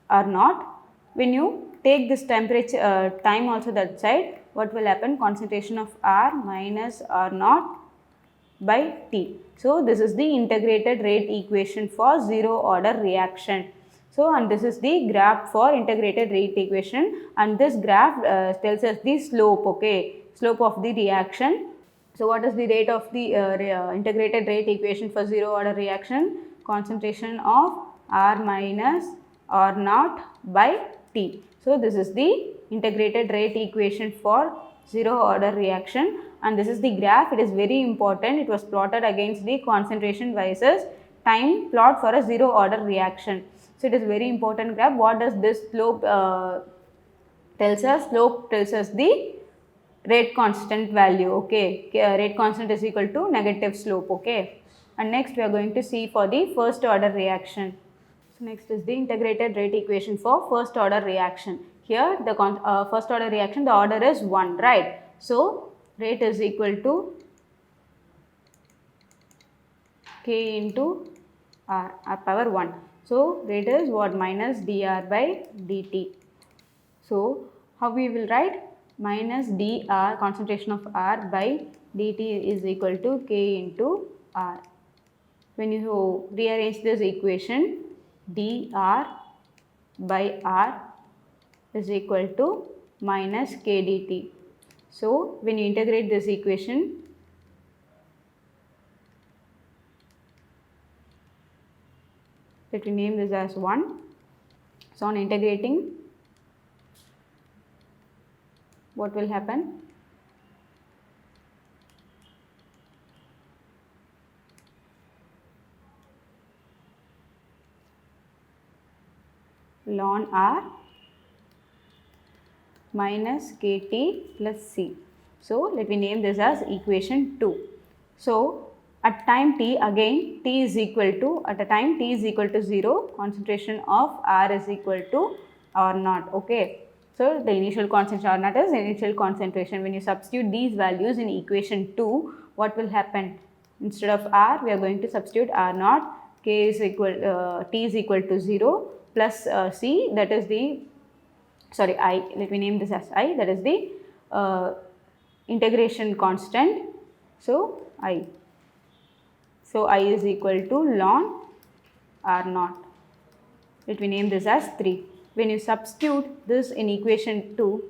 R naught. When you take this temperature, time also that side, what will happen? Concentration of R minus R naught by T. So this is the integrated rate equation for zero order reaction. So, and this is the graph for integrated rate equation, and this graph tells us the slope, okay, slope of the reaction. So what is the rate of the integrated rate equation for zero order reaction? Concentration of R minus R naught by T. So this is the integrated rate equation for zero order reaction, and this is the graph. It is very important. It was plotted against the concentration versus time plot for a zero order reaction. So it is very important graph. What does this slope tells us? Slope tells us the rate constant value, okay. Rate constant is equal to negative slope, okay. And next we are going to see for the first order reaction. So next is the integrated rate equation for first order reaction. Here the first order reaction, the order is 1, right. So rate is equal to K into R power 1. So rate is what? Minus dr by dt. So how we will write? Minus dr, concentration of R by dt is equal to K into R. When you rearrange this equation, dr by R is equal to minus K dt. So when you integrate this equation, let me name this as 1. So on integrating, what will happen? Ln R minus Kt plus C. So let me name this as equation 2. So at time t, again t is equal to, at a time t is equal to 0, concentration of R is equal to R naught, okay. So the initial concentration R naught is initial concentration. When you substitute these values in equation 2, what will happen? Instead of R, we are going to substitute R naught, K is equal, T is equal to 0 plus C, that is the, I, let me name this as I, that is the integration constant. So I. So I is equal to ln R naught. Let me name this as 3. When you substitute this in equation 2,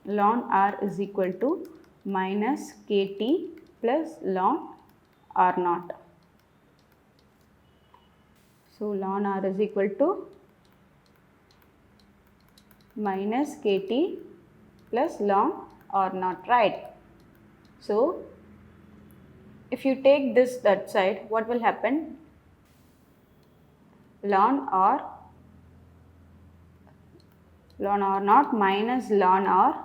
ln R is equal to minus Kt plus ln R naught. So ln R is equal to minus Kt plus ln R naught, right. So if you take this that side, what will happen? Ln R naught minus ln R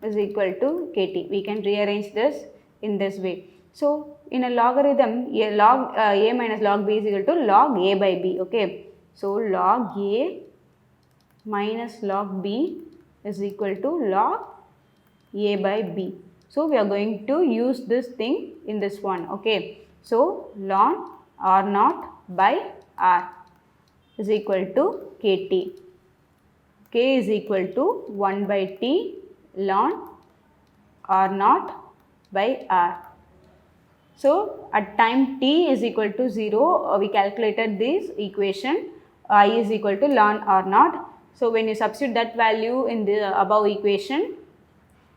is equal to Kt. We can rearrange this in this way. So in a logarithm, log a minus log b is equal to log a by b, okay. So log a minus log b is equal to log a by b. So we are going to use this thing in this one, okay. So ln R naught by R is equal to Kt. K is equal to 1 by T ln R naught by R. So at time t is equal to 0, we calculated this equation, I is equal to ln R naught. So when you substitute that value in the above equation,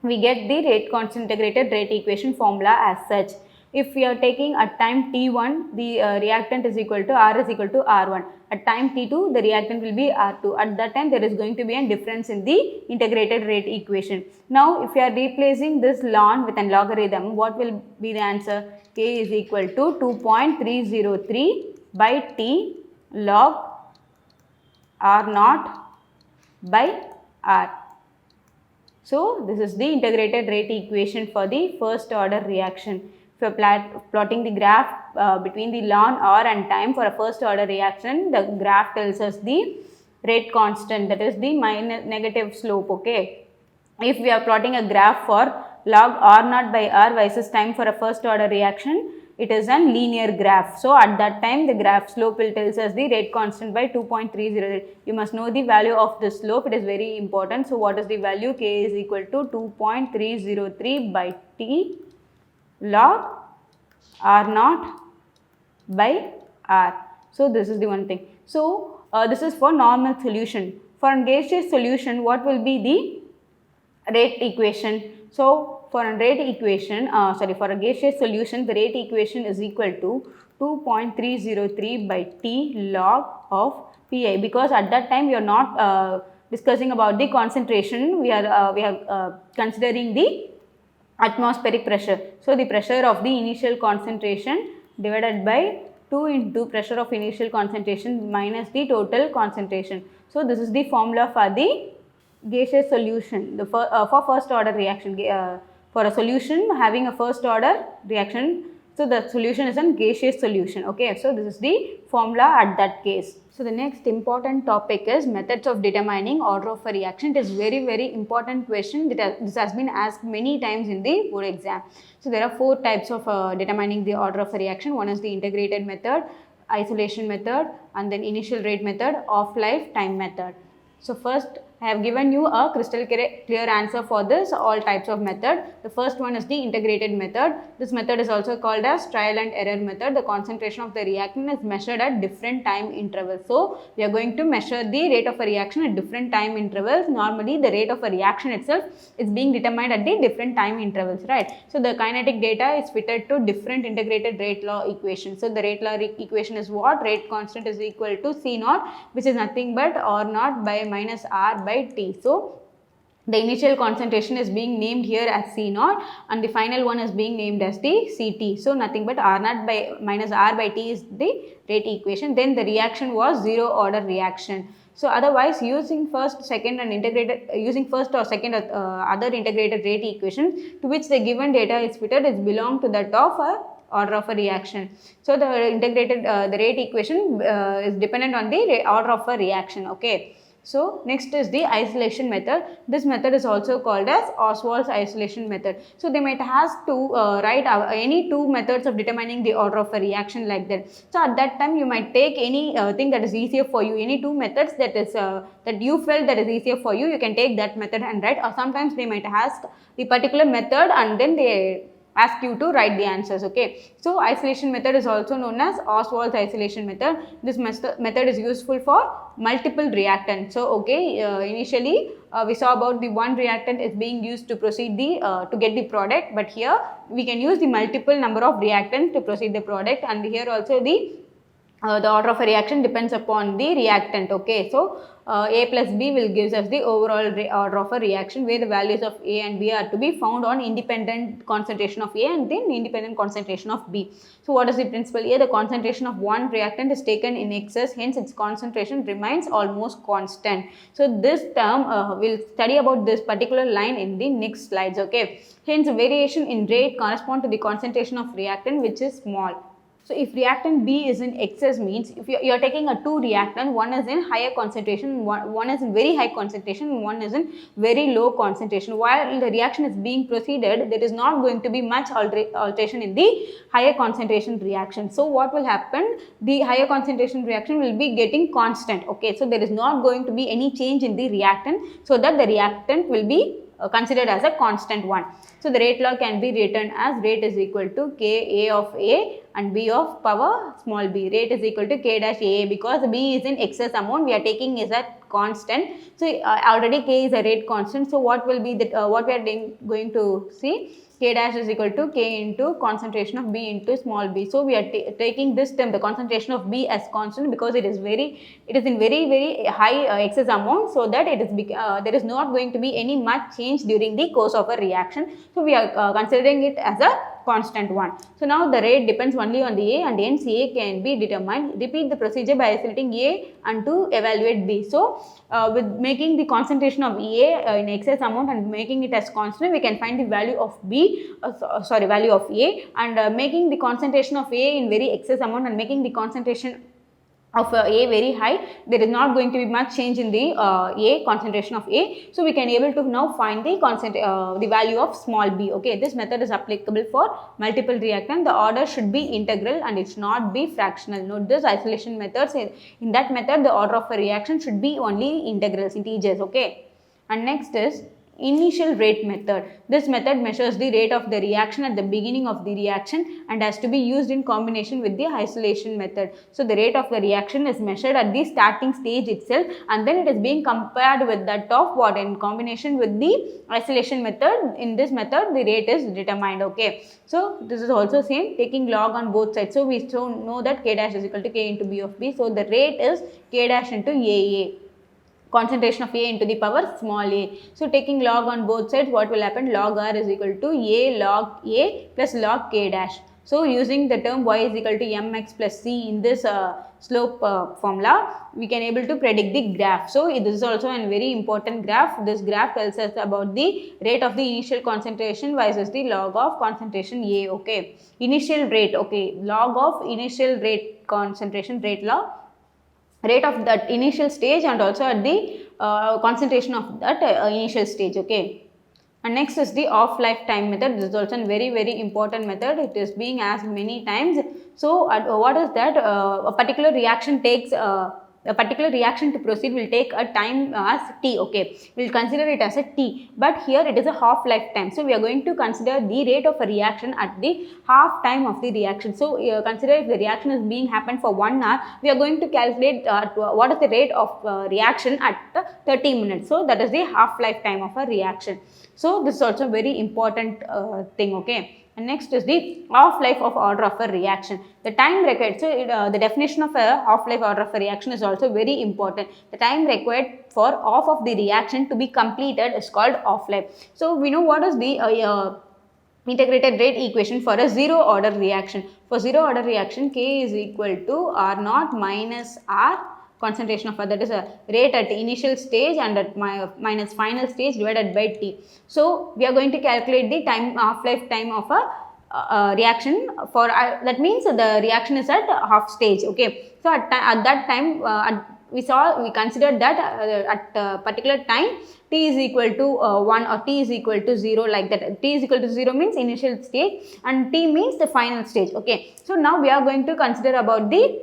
we get the rate constant integrated rate equation formula as such. If we are taking at time T1, the reactant is equal to R is equal to R1. At time T2, the reactant will be R2. At that time, there is going to be a difference in the integrated rate equation. Now, if you are replacing this ln with a logarithm, what will be the answer? K is equal to 2.303 by T log R naught by R. So, this is the integrated rate equation for the first order reaction. If you are plotting the graph between the ln R and time for a first order reaction, the graph tells us the rate constant, that is the negative slope, okay. If we are plotting a graph for log R naught by R versus time for a first order reaction, it is a linear graph. So, at that time the graph slope will tells us the rate constant by 2.308. You must know the value of the slope, it is very important. So, what is the value? K is equal to 2.303 by T log R naught by R. So, this is the one thing. So, this is for normal solution. For a gaseous solution, what will be the rate equation? So, for a rate equation, for a gaseous solution, the rate equation is equal to 2.303 by T log of Pi, because at that time we are not discussing about the concentration, we are considering the atmospheric pressure. So, the pressure of the initial concentration divided by 2 into pressure of initial concentration minus the total concentration. So, this is the formula for the gaseous solution, for first order reaction, for a solution having a first order reaction. So, the solution is a gaseous solution, okay. So, this is the formula at that case. So, the next important topic is methods of determining order of a reaction. It is very important question. This has been asked many times in the board exam. So, there are 4 types of determining the order of a reaction. One is the integrated method, isolation method, and then initial rate method, off-life time method. So, first I have given you a crystal clear answer for this all types of method. The first one is the integrated method. This method is also called as trial and error method. The concentration of the reactant is measured at different time intervals. So, we are going to measure the rate of a reaction at different time intervals. Normally, the rate of a reaction itself is being determined at the different time intervals, right? So, the kinetic data is fitted to different integrated rate law equations. So, the rate law equation is what? Rate constant is equal to C naught, which is nothing but R naught by minus R by T. So, the initial concentration is being named here as C naught and the final one is being named as the CT. So, nothing but R naught by minus R by T is the rate equation. Then the reaction was zero order reaction. So, otherwise using first, second and integrated, using first or second other integrated rate equations to which the given data is fitted is belong to that of a order of a reaction. So, the integrated the rate equation is dependent on the order of a reaction, okay. So, next is the isolation method. This method is also called as Ostwald's isolation method. So, they might ask to write any 2 methods of determining the order of a reaction like that. So, at that time you might take any thing that is easier for you, any 2 methods that is that you felt that is easier for you, you can take that method and write, or sometimes they might ask the particular method and then they ask you to write the answers, okay. So, isolation method is also known as Ostwald's isolation method. This method is useful for multiple reactants. So, okay, initially we saw about the one reactant is being used to proceed the to get the product, but here we can use the multiple number of reactants to proceed the product, and here also the order of a reaction depends upon the reactant, okay. So, A plus B will gives us the overall order of a reaction where the values of A and B are to be found on independent concentration of A and then independent concentration of B. So, what is the principle here? The concentration of one reactant is taken in excess, hence its concentration remains almost constant. So, this term we'll study about this particular line in the next slides, okay. Hence, variation in rate correspond to the concentration of reactant which is small. So, if reactant B is in excess means if you are taking a 2 reactant, one is in higher concentration, one is in very high concentration and one is in very low concentration. While the reaction is being proceeded, there is not going to be much alteration in the higher concentration reaction. So, what will happen? The higher concentration reaction will be getting constant, okay. So, there is not going to be any change in the reactant, so that the reactant will be considered as a constant one. So, the rate law can be written as rate is equal to K A of A and B of power small b. Rate is equal to K dash A because B is in excess amount, we are taking is a constant. So, already K is a rate constant. So, what will be the what we are going to see? K dash is equal to K into concentration of B into small b. So we are taking this term, the concentration of B, as constant because it is in very high excess amount, so that it is there is not going to be any much change during the course of a reaction. So we are considering it as a constant one. So now the rate depends only on the A, and hence A can be determined. Repeat the procedure by isolating A and to evaluate B. So with making the concentration of A in excess amount and making it as constant, we can find the value of value of A, and making the concentration of A in very excess amount and making the concentration of A very high, there is not going to be much change in the A, concentration of A. So we can able to now find the value of small b. Okay, this method is applicable for multiple reactant. The order should be integral and it should not be fractional. Note this, isolation methods, in that method the order of a reaction should be only integrals, integers. Okay, and next is initial rate method. This method measures the rate of the reaction at the beginning of the reaction and has to be used in combination with the isolation method. So the rate of the reaction is measured at the starting stage itself, and then it is being compared with that of what in combination with the isolation method. In this method the rate is determined. Okay, so this is also same, taking log on both sides. So we know that K dash is equal to K into B of B. So the rate is K dash into AA, concentration of A into the power small a. So taking log on both sides, what will happen? Log R is equal to A log A plus log K dash. So using the term y is equal to mx plus c in this slope formula, we can able to predict the graph. So this is also a very important graph. This graph tells us about the rate of the initial concentration versus the log of concentration A. Okay, initial rate. Okay, log of initial rate concentration, rate of that initial stage, and also at the concentration of that initial stage. Okay, and next is the off lifetime method. This is also a very important method. It is being asked many times. So what is that? A particular reaction takes a particular reaction to proceed will take a time as t. Okay, we will consider it as a t, but here it is a half lifetime. So we are going to consider the rate of a reaction at the half time of the reaction. So consider if the reaction is being happened for 1 hour, we are going to calculate what is the rate of reaction at 30 minutes. So that is the half lifetime of a reaction. So this is also very important thing. Okay, and next is the half-life of order of a reaction. The time required, so the definition of a half-life order of a reaction is also very important. The time required for half of the reaction to be completed is called half-life. So we know what is the integrated rate equation for a zero order reaction. For zero order reaction, K is equal to R naught minus R, concentration of, that is a rate at initial stage and at minus final stage divided by T. So we are going to calculate the time, half-life time of a reaction for that means the reaction is at half stage. Okay, so at that time we considered that at a particular time t is equal to 1 or t is equal to 0, like that. T is equal to 0 means initial stage and t means the final stage. Okay, so now we are going to consider about the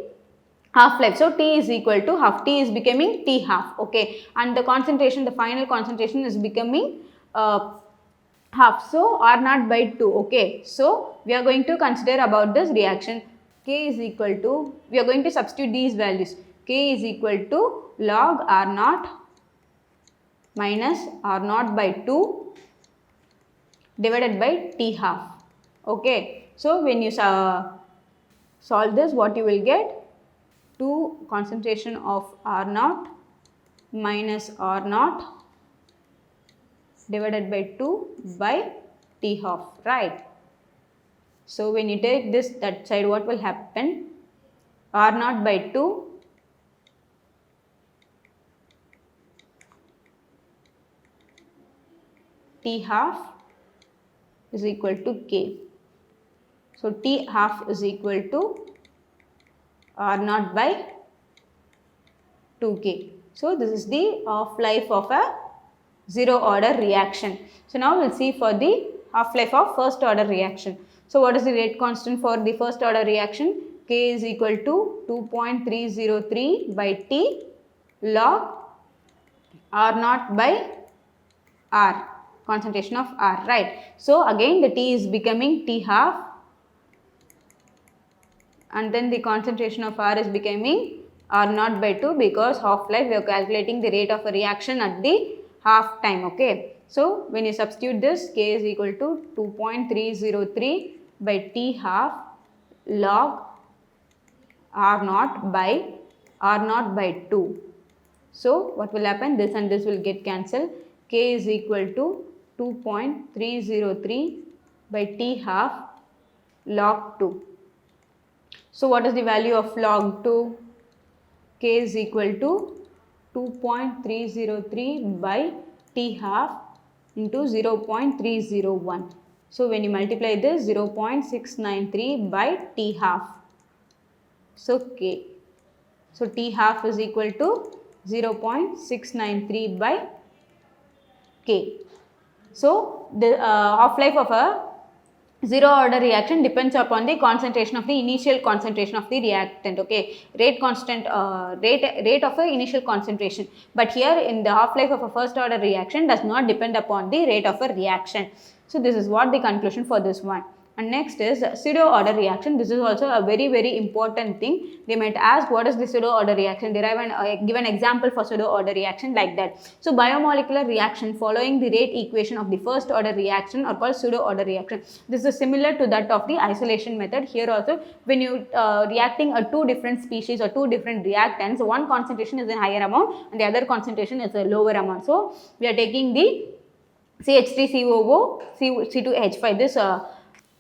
half-life. So t is equal to half, t is becoming t half. Okay, and the concentration, the final concentration is becoming half, so R naught by 2. Okay, so we are going to consider about this reaction. K is equal to, we are going to substitute these values. K is equal to log R naught minus R naught by 2 divided by T half. Okay, so when you solve this, what you will get? 2 concentration of R naught minus R naught divided by 2 by T half, right? So when you take this that side, what will happen? R naught by 2 T half is equal to K. So T half is equal to R naught by 2K. So this is the half-life of a zero order reaction. So now we will see for the half-life of first order reaction. So what is the rate constant for the first order reaction? K is equal to 2.303 by T log R naught by R, concentration of R, right? So again the T is becoming T half, and then the concentration of R is becoming R naught by 2, because half-life we are calculating the rate of a reaction at the half time. Okay, So when you substitute this, K is equal to 2.303 by T half log R naught by 2. So what will happen? This and this will get cancelled. K is equal to 2.303 by T half log 2. So what is the value of log 2? K is equal to 2.303 by T half into 0.301. So when you multiply this, 0.693 by T half. So K. So T half is equal to 0.693 by K. So the half-life of a zero order reaction depends upon the concentration of the initial concentration of the reactant. Okay, rate of the initial concentration. But here in the half-life of a first order reaction does not depend upon the rate of a reaction. So this is what the conclusion for this one. And next is pseudo order reaction. This is also a very important thing. They might ask what is the pseudo order reaction. Derive and give an example for pseudo order reaction like that. So biomolecular reaction following the rate equation of the first order reaction are called pseudo order reaction. This is similar to that of the isolation method. Here also when you reacting two different species or two different reactants, one concentration is in higher amount and the other concentration is a lower amount. So we are taking the CH3COO C2H5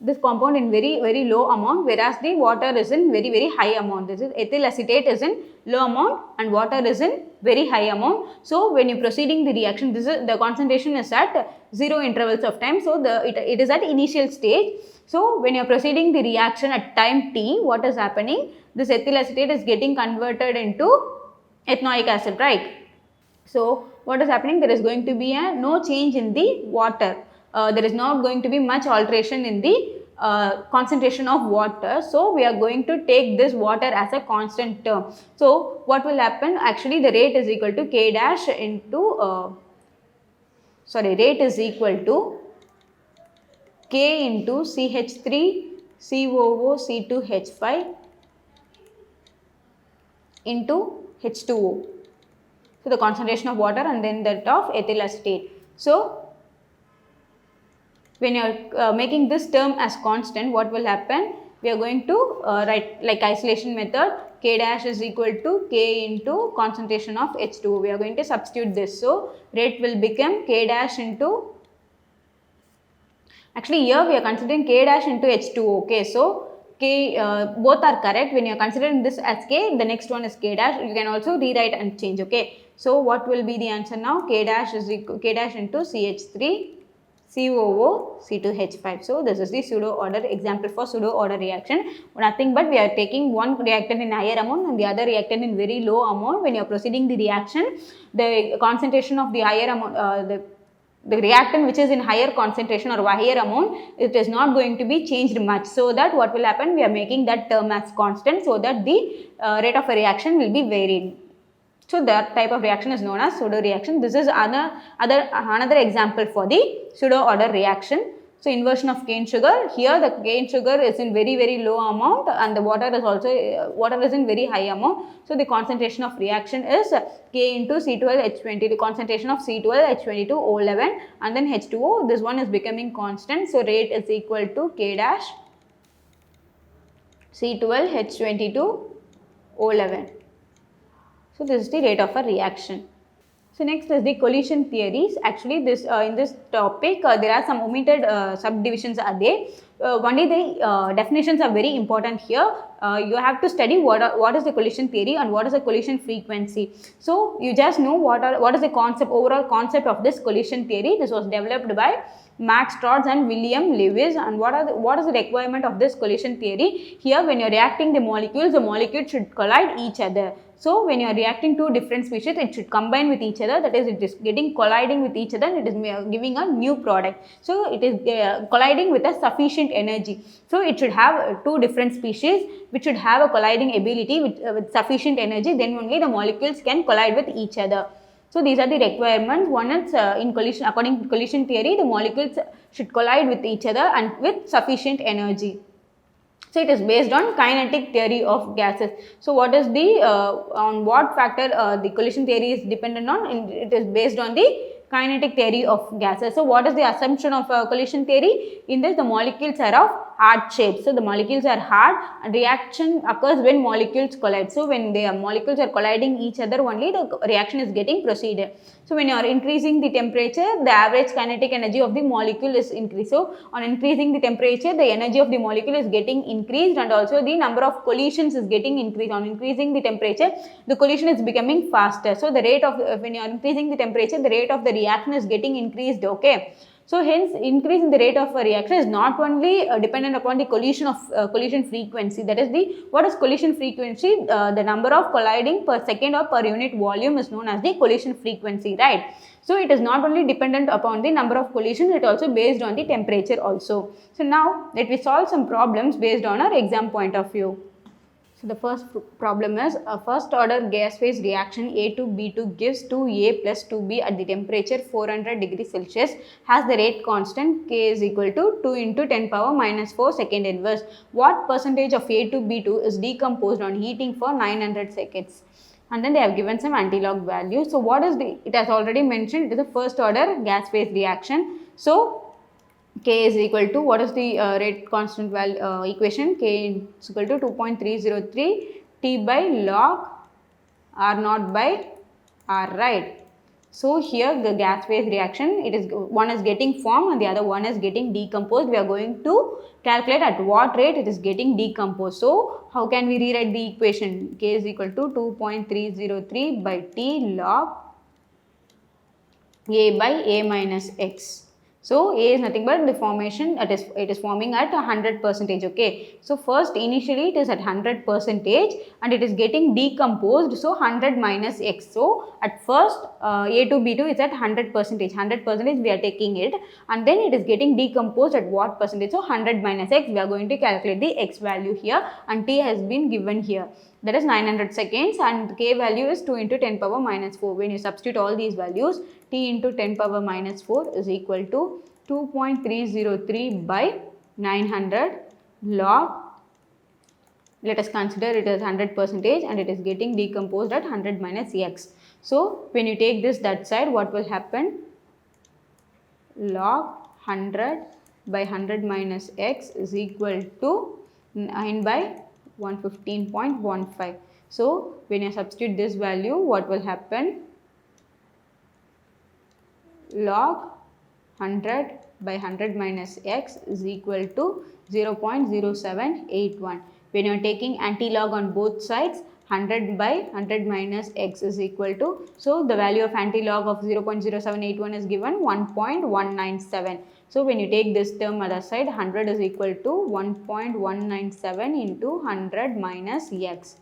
this compound in very low amount, whereas the water is in very high amount. This is ethyl acetate is in low amount and water is in very high amount. So when you proceeding the reaction, this is the concentration is at 0 intervals of time. So it is at initial stage. So when you are proceeding the reaction at time t, what is happening? This ethyl acetate is getting converted into ethanoic acid, right? So what is happening? There is going to be no change in the water. There is not going to be much alteration in the concentration of water. So we are going to take this water as a constant term. So what will happen? Actually the rate is equal to K dash into rate is equal to K into CH3 COO C2H5 into H2O. So the concentration of water and then that of ethyl acetate. So when you are making this term as constant, what will happen? We are going to write like isolation method, K dash is equal to K into concentration of H2O. We are going to substitute this. So rate will become K dash into, actually here we are considering K dash into H2O. Okay, so K both are correct. When you are considering this as K, the next one is K dash. You can also rewrite and change. Okay, so what will be the answer now? K dash is equal K dash into CH3 COO C2H5. So this is the pseudo order example for pseudo order reaction. Nothing but we are taking one reactant in higher amount and the other reactant in very low amount. When you are proceeding the reaction, the concentration of the higher amount, the reactant which is in higher concentration or higher amount, it is not going to be changed much. So that what will happen? We are making that term as constant so that the rate of a reaction will be varied. So that type of reaction is known as pseudo reaction. This is another example for the pseudo order reaction. So inversion of cane sugar. Here the cane sugar is in very low amount and the water is also water is in very high amount. So the concentration of reaction is K into C12H20. The concentration of C12H22O11 and then H2O. This one is becoming constant. So rate is equal to K dash C12H22O11. So this is the rate of a reaction. So next is the collision theories. Actually this in this topic there are some omitted subdivisions are there. Only the definitions are very important here. You have to study what is the collision theory and what is the collision frequency. So you just know what is the concept, overall concept of this collision theory. This was developed by Max Strauss and William Lewis. And what is the requirement of this collision theory? Here when you are reacting the molecules should collide each other. So when you are reacting two different species, it should combine with each other. That is, it is colliding with each other and it is giving a new product. So it is colliding with a sufficient energy. So it should have two different species which should have a colliding ability with sufficient energy. Then only the molecules can collide with each other. So these are the requirements. One is in collision, according to collision theory, the molecules should collide with each other and with sufficient energy. So it is based on kinetic theory of gases. So what is the on what factor the collision theory is dependent on? It is based on the kinetic theory of gases. So what is the assumption of collision theory? In this, the molecules are of hard shape. So the molecules are hard and reaction occurs when molecules collide. So when the molecules are colliding each other only, the reaction is getting proceeded. So when you are increasing the temperature, the average kinetic energy of the molecule is increased. So on increasing the temperature, the energy of the molecule is getting increased, and also the number of collisions is getting increased. On increasing the temperature, the collision is becoming faster. So the rate of, when you are increasing the temperature, the rate of the reaction is getting increased, okay. So hence, increase in the rate of a reaction is not only dependent upon the collision frequency. That is what is collision frequency? The number of colliding per second or per unit volume is known as the collision frequency, right? So it is not only dependent upon the number of collisions, it also based on the temperature also. So now let me solve some problems based on our exam point of view. So the first problem is a first order gas phase reaction A2B2 gives 2A plus 2B at the temperature 400 degrees Celsius has the rate constant K is equal to 2 into 10 power minus 4 second inverse. What percentage of A2B2 is decomposed on heating for 900 seconds? And then they have given some anti-log value. So what is it has already mentioned, it is a first order gas phase reaction. So K is equal to, what is the rate constant value equation? K is equal to 2.303 T by log R naught by R, right? So here the gas phase reaction, it is one is getting formed and the other one is getting decomposed. We are going to calculate at what rate it is getting decomposed. So how can we rewrite the equation? K is equal to 2.303 by T log A by A minus X. So A is nothing but the formation, it is forming at 100%, okay. So first initially it is at 100% and it is getting decomposed, so 100 minus X. So at first A2B2 is at 100%, 100% we are taking it, and then it is getting decomposed at what percentage? So 100 minus X, we are going to calculate the X value here, and T has been given here. That is 900 seconds, and K value is 2 into 10 power minus 4. When you substitute all these values, T into 10 power minus 4 is equal to 2.303 by 900 log, let us consider it as 100% and it is getting decomposed at 100 minus X. So when you take this that side, what will happen? Log 100 by 100 minus X is equal to 9 by 115.15. So when you substitute this value, what will happen? Log 100 by 100 minus X is equal to 0.0781. When you are taking anti-log on both sides, 100 by 100 minus X is equal to, so the value of anti-log of 0.0781 is given 1.197. So when you take this term other side, 100 is equal to 1.197 into 100 minus X.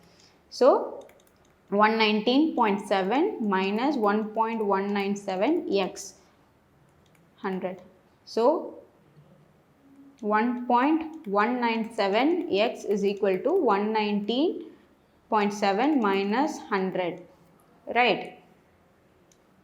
So 119.7 minus 1.197 X 100. So 1.197 X is equal to 119.7 minus 100, right?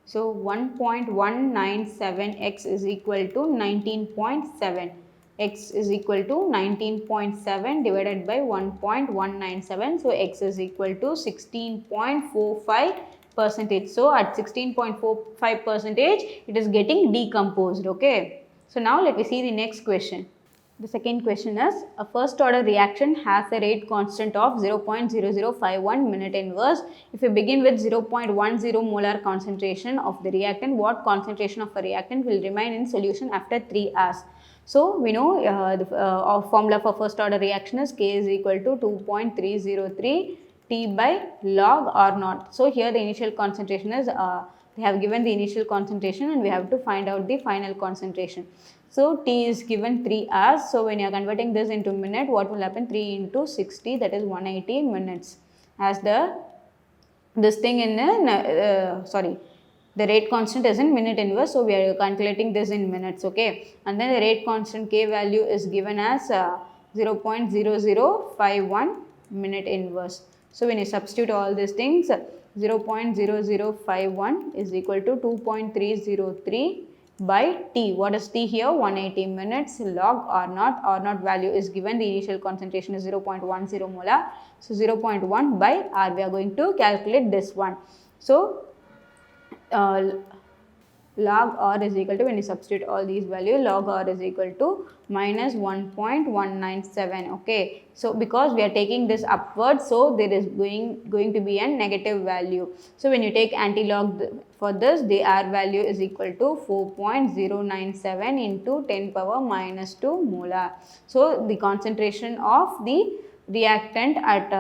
So 1.197 X is equal to 19.7. X is equal to 19.7 divided by 1.197. So X is equal to 16.45%. So at 16.45%, it is getting decomposed, okay. So now let me see the next question. The second question is, a first order reaction has a rate constant of 0.0051 minute inverse. If we begin with 0.10 molar concentration of the reactant, what concentration of a reactant will remain in solution after 3 hours? So we know the formula for first order reaction is K is equal to 2.303 T by log R naught. So here the initial concentration is, they have given the initial concentration and we have to find out the final concentration. So T is given 3 hours. So when you are converting this into minute, what will happen? 3 into 60, that is 180 minutes. As this thing in the rate constant is in minute inverse, so we are calculating this in minutes, okay. And then the rate constant K value is given as 0.0051 minute inverse. So when you substitute all these things, 0.0051 is equal to 2.303 by T. What is T here? 180 minutes log R naught. R naught value is given. The initial concentration is 0.10 molar. So 0.1 by R. We are going to calculate this one. So log r is equal to, when you substitute all these values, log r is equal to minus 1.197. Okay, so because we are taking this upward, so there is going to be a negative value. So when you take anti-log for this, the r value is equal to 4.097 into 10 power minus 2 molar. So the concentration of the reactant at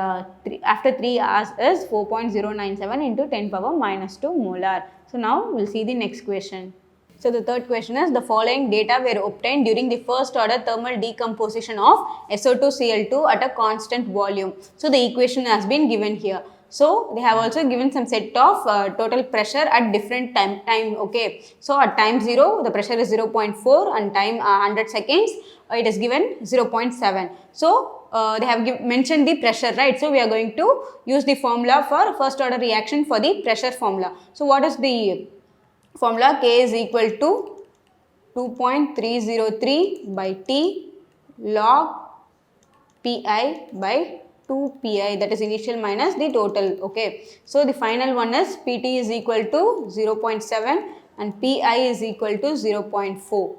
after 3 hours is 4.097 into 10 power minus 2 molar. So now we'll see the next question. So the third question is, the following data were obtained during the first order thermal decomposition of SO2Cl2 at a constant volume. So the equation has been given here. So they have also given some set of total pressure at different time. Okay, so at time 0 the pressure is 0.4 and time 100 seconds it is given 0.7. So they have mentioned the pressure, right? So we are going to use the formula for first order reaction for the pressure formula. So what is the formula? K is equal to 2.303 by T log Pi by 2 Pi, that is initial minus the total. Okay, so the final one is Pt is equal to 0.7 and Pi is equal to 0.4.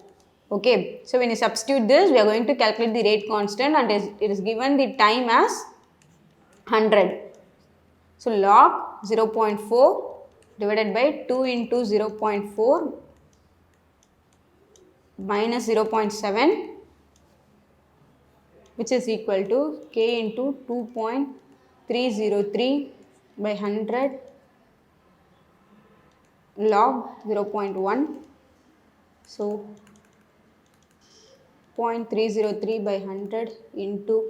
Okay, so when you substitute this, we are going to calculate the rate constant, and it is given the time as 100. So log 0.4 divided by 2 into 0.4 minus 0.7, which is equal to K into 2.303 by 100 log 0.1. So 0.303 by 100 into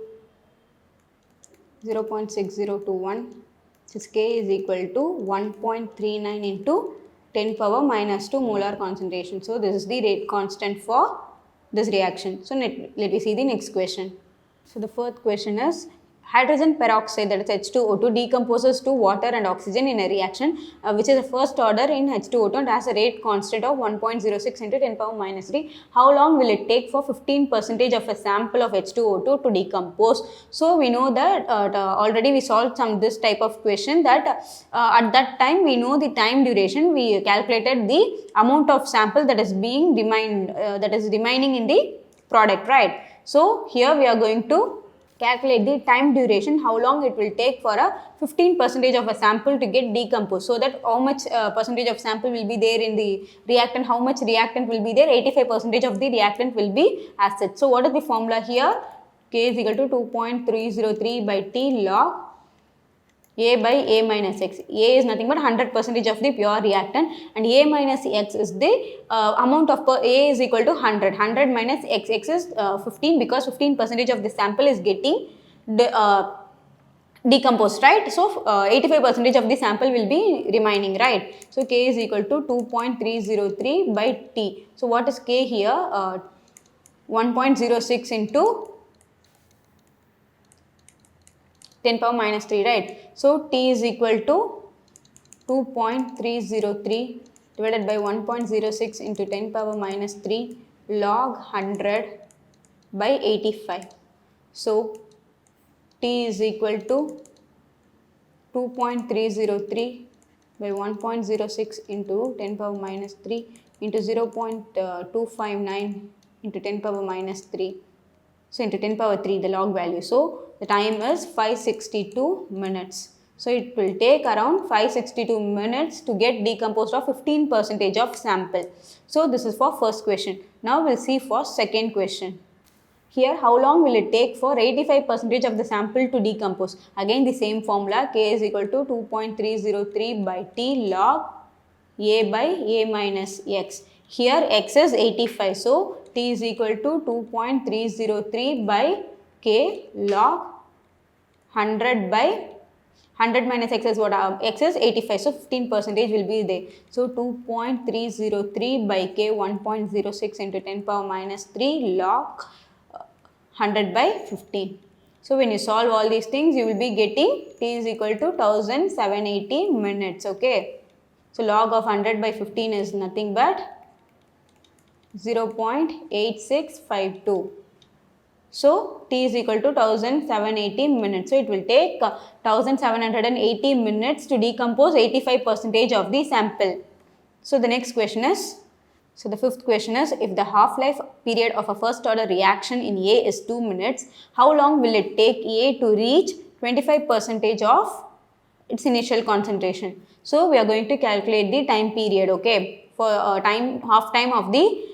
0.6021, which is K is equal to 1.39 into 10 power minus 2 molar concentration. So this is the rate constant for this reaction. So let me see the next question. So the fourth question is, hydrogen peroxide, that is H2O2, decomposes to water and oxygen in a reaction which is a first order in H2O2 and has a rate constant of 1.06 into 10 power minus 3. How long will it take for 15% of a sample of H2O2 to decompose? So we know that already we solved this type of question, that at that time we know the time duration, we calculated the amount of sample that is being remaining in the product, right? So here we are going to calculate the time duration, how long it will take for a 15% of a sample to get decomposed, so that how much percentage of sample will be there in the reactant, how much reactant will be there, 85% of the reactant will be as such. So what is the formula here? K is equal to 2.303 by T log A by A minus X. A is nothing but 100% of the pure reactant, and A minus X is the amount of A is equal to 100. 100 minus X. X is 15, because 15% of the sample is getting decomposed, right? So 85% of the sample will be remaining, right? So K is equal to 2.303 by T. So what is K here? 1.06 into 10 power minus 3, right? So T is equal to 2.303 divided by 1.06 into 10 power minus 3 log 100 by 85. So T is equal to 2.303 by 1.06 into 10 power minus 3 into 0.259 into 10 power minus 3. So into 10 power 3, the log value. So the time is 562 minutes. So it will take around 562 minutes to get decomposed of 15% of sample. So this is for first question. Now we'll see for second question. Here, how long will it take for 85% of the sample to decompose? Again the same formula, K is equal to 2.303 by T log A by A minus X. Here X is 85, so T is equal to 2.303 by K log 100 by 100 minus X is what? X is 85, so 15% will be there. So 2.303 by K, 1.06 into 10 power minus 3 log 100 by 15. So when you solve all these things, you will be getting T is equal to 1780 minutes. Okay. So log of 100 by 15 is nothing but 0.8652. So T is equal to 1780 minutes. So it will take 1780 minutes to decompose 85% of the sample. So the next question is, so the fifth question is, if the half-life period of a first order reaction in A is 2 minutes, how long will it take A to reach 25% of its initial concentration? So we are going to calculate the time period, okay, for half time of the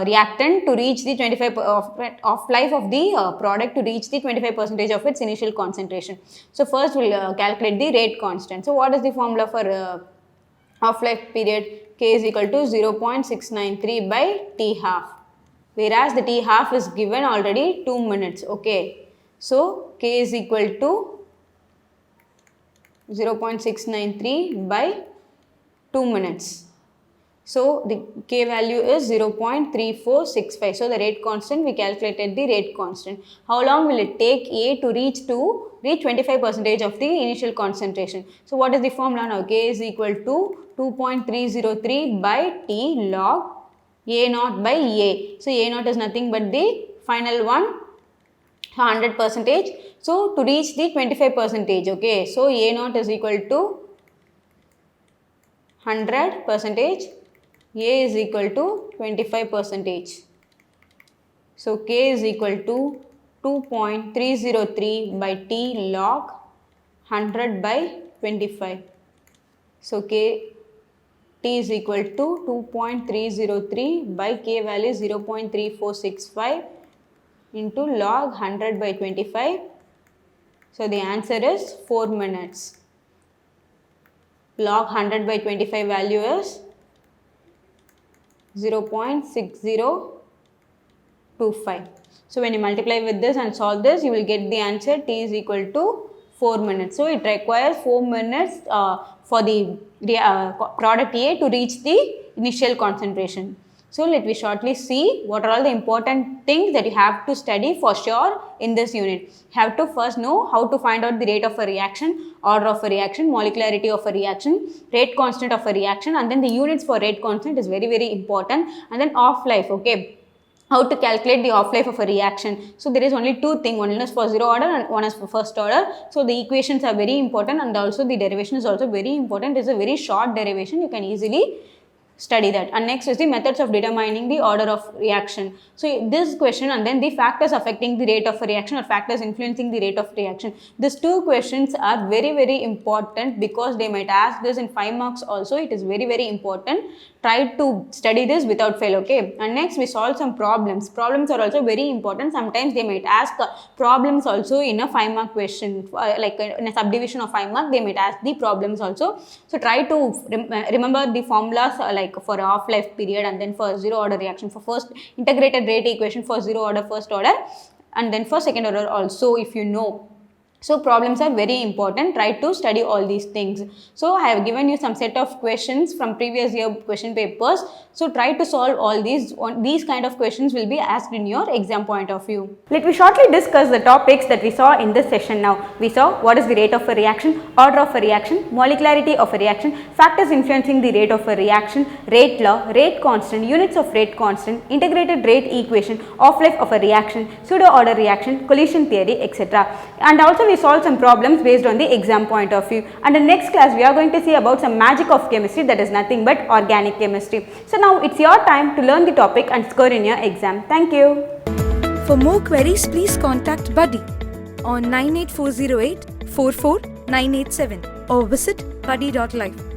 reactant to reach the 25 life of the product to reach the 25% of its initial concentration. So first we'll calculate the rate constant. So what is the formula for half-life period? K is equal to 0.693 by T half, whereas the T half is given already 2 minutes, okay. So K is equal to 0.693 by 2 minutes. So the K value is 0.3465. So the rate constant, we calculated the rate constant. How long will it take A to reach 25% of the initial concentration? So what is the formula now? K is equal to 2.303 by T log A naught by A. So A naught is nothing but the final one, 100%. So to reach the 25%, okay. So A naught is equal to 100%. A is equal to 25%. So K is equal to 2.303 by T log 100 by 25. So T is equal to 2.303 by K value 0.3465 into log 100 by 25. So the answer is 4 minutes. Log 100 by 25 value is 0.6025. So when you multiply with this and solve this, you will get the answer. T is equal to 4 minutes. So it requires 4 minutes for the product A to reach the initial concentration. So let me shortly see what are all the important things that you have to study for sure in this unit. You have to first know how to find out the rate of a reaction, order of a reaction, molecularity of a reaction, rate constant of a reaction, and then the units for rate constant is very, very important. And then off-life, okay. How to calculate the half-life of a reaction. So there is only two things, one is for zero order and one is for first order. So the equations are very important and also the derivation is also very important. It is a very short derivation, you can easily study that. And next is the methods of determining the order of reaction. So this question and then the factors affecting the rate of a reaction or factors influencing the rate of reaction. These two questions are very, very important because they might ask this in 5 marks also. It is very, very important. Try to study this without fail, okay. And next we solve some problems. Problems are also very important. Sometimes they might ask problems also in a 5 mark question, like in a subdivision of 5 mark they might ask the problems also. So try to remember the formulas like for half-life period and then for zero order reaction, for first integrated rate equation for zero order first order and then for second order also if you know. So problems are very important. Try to study all these things. So I have given you some set of questions from previous year question papers. So try to solve all these. These kind of questions will be asked in your exam point of view. Let me shortly discuss the topics that we saw in this session now. We saw what is the rate of a reaction, order of a reaction, molecularity of a reaction, factors influencing the rate of a reaction, rate law, rate constant, units of rate constant, integrated rate equation, half-life of a reaction, pseudo order reaction, collision theory, etc. And also we solve some problems based on the exam point of view. And in next class we are going to see about some magic of chemistry, that is nothing but organic chemistry. So now it's your time to learn the topic and score in your exam. Thank you. For more queries, please contact Buddy on 98408 44987 or visit buddy.life.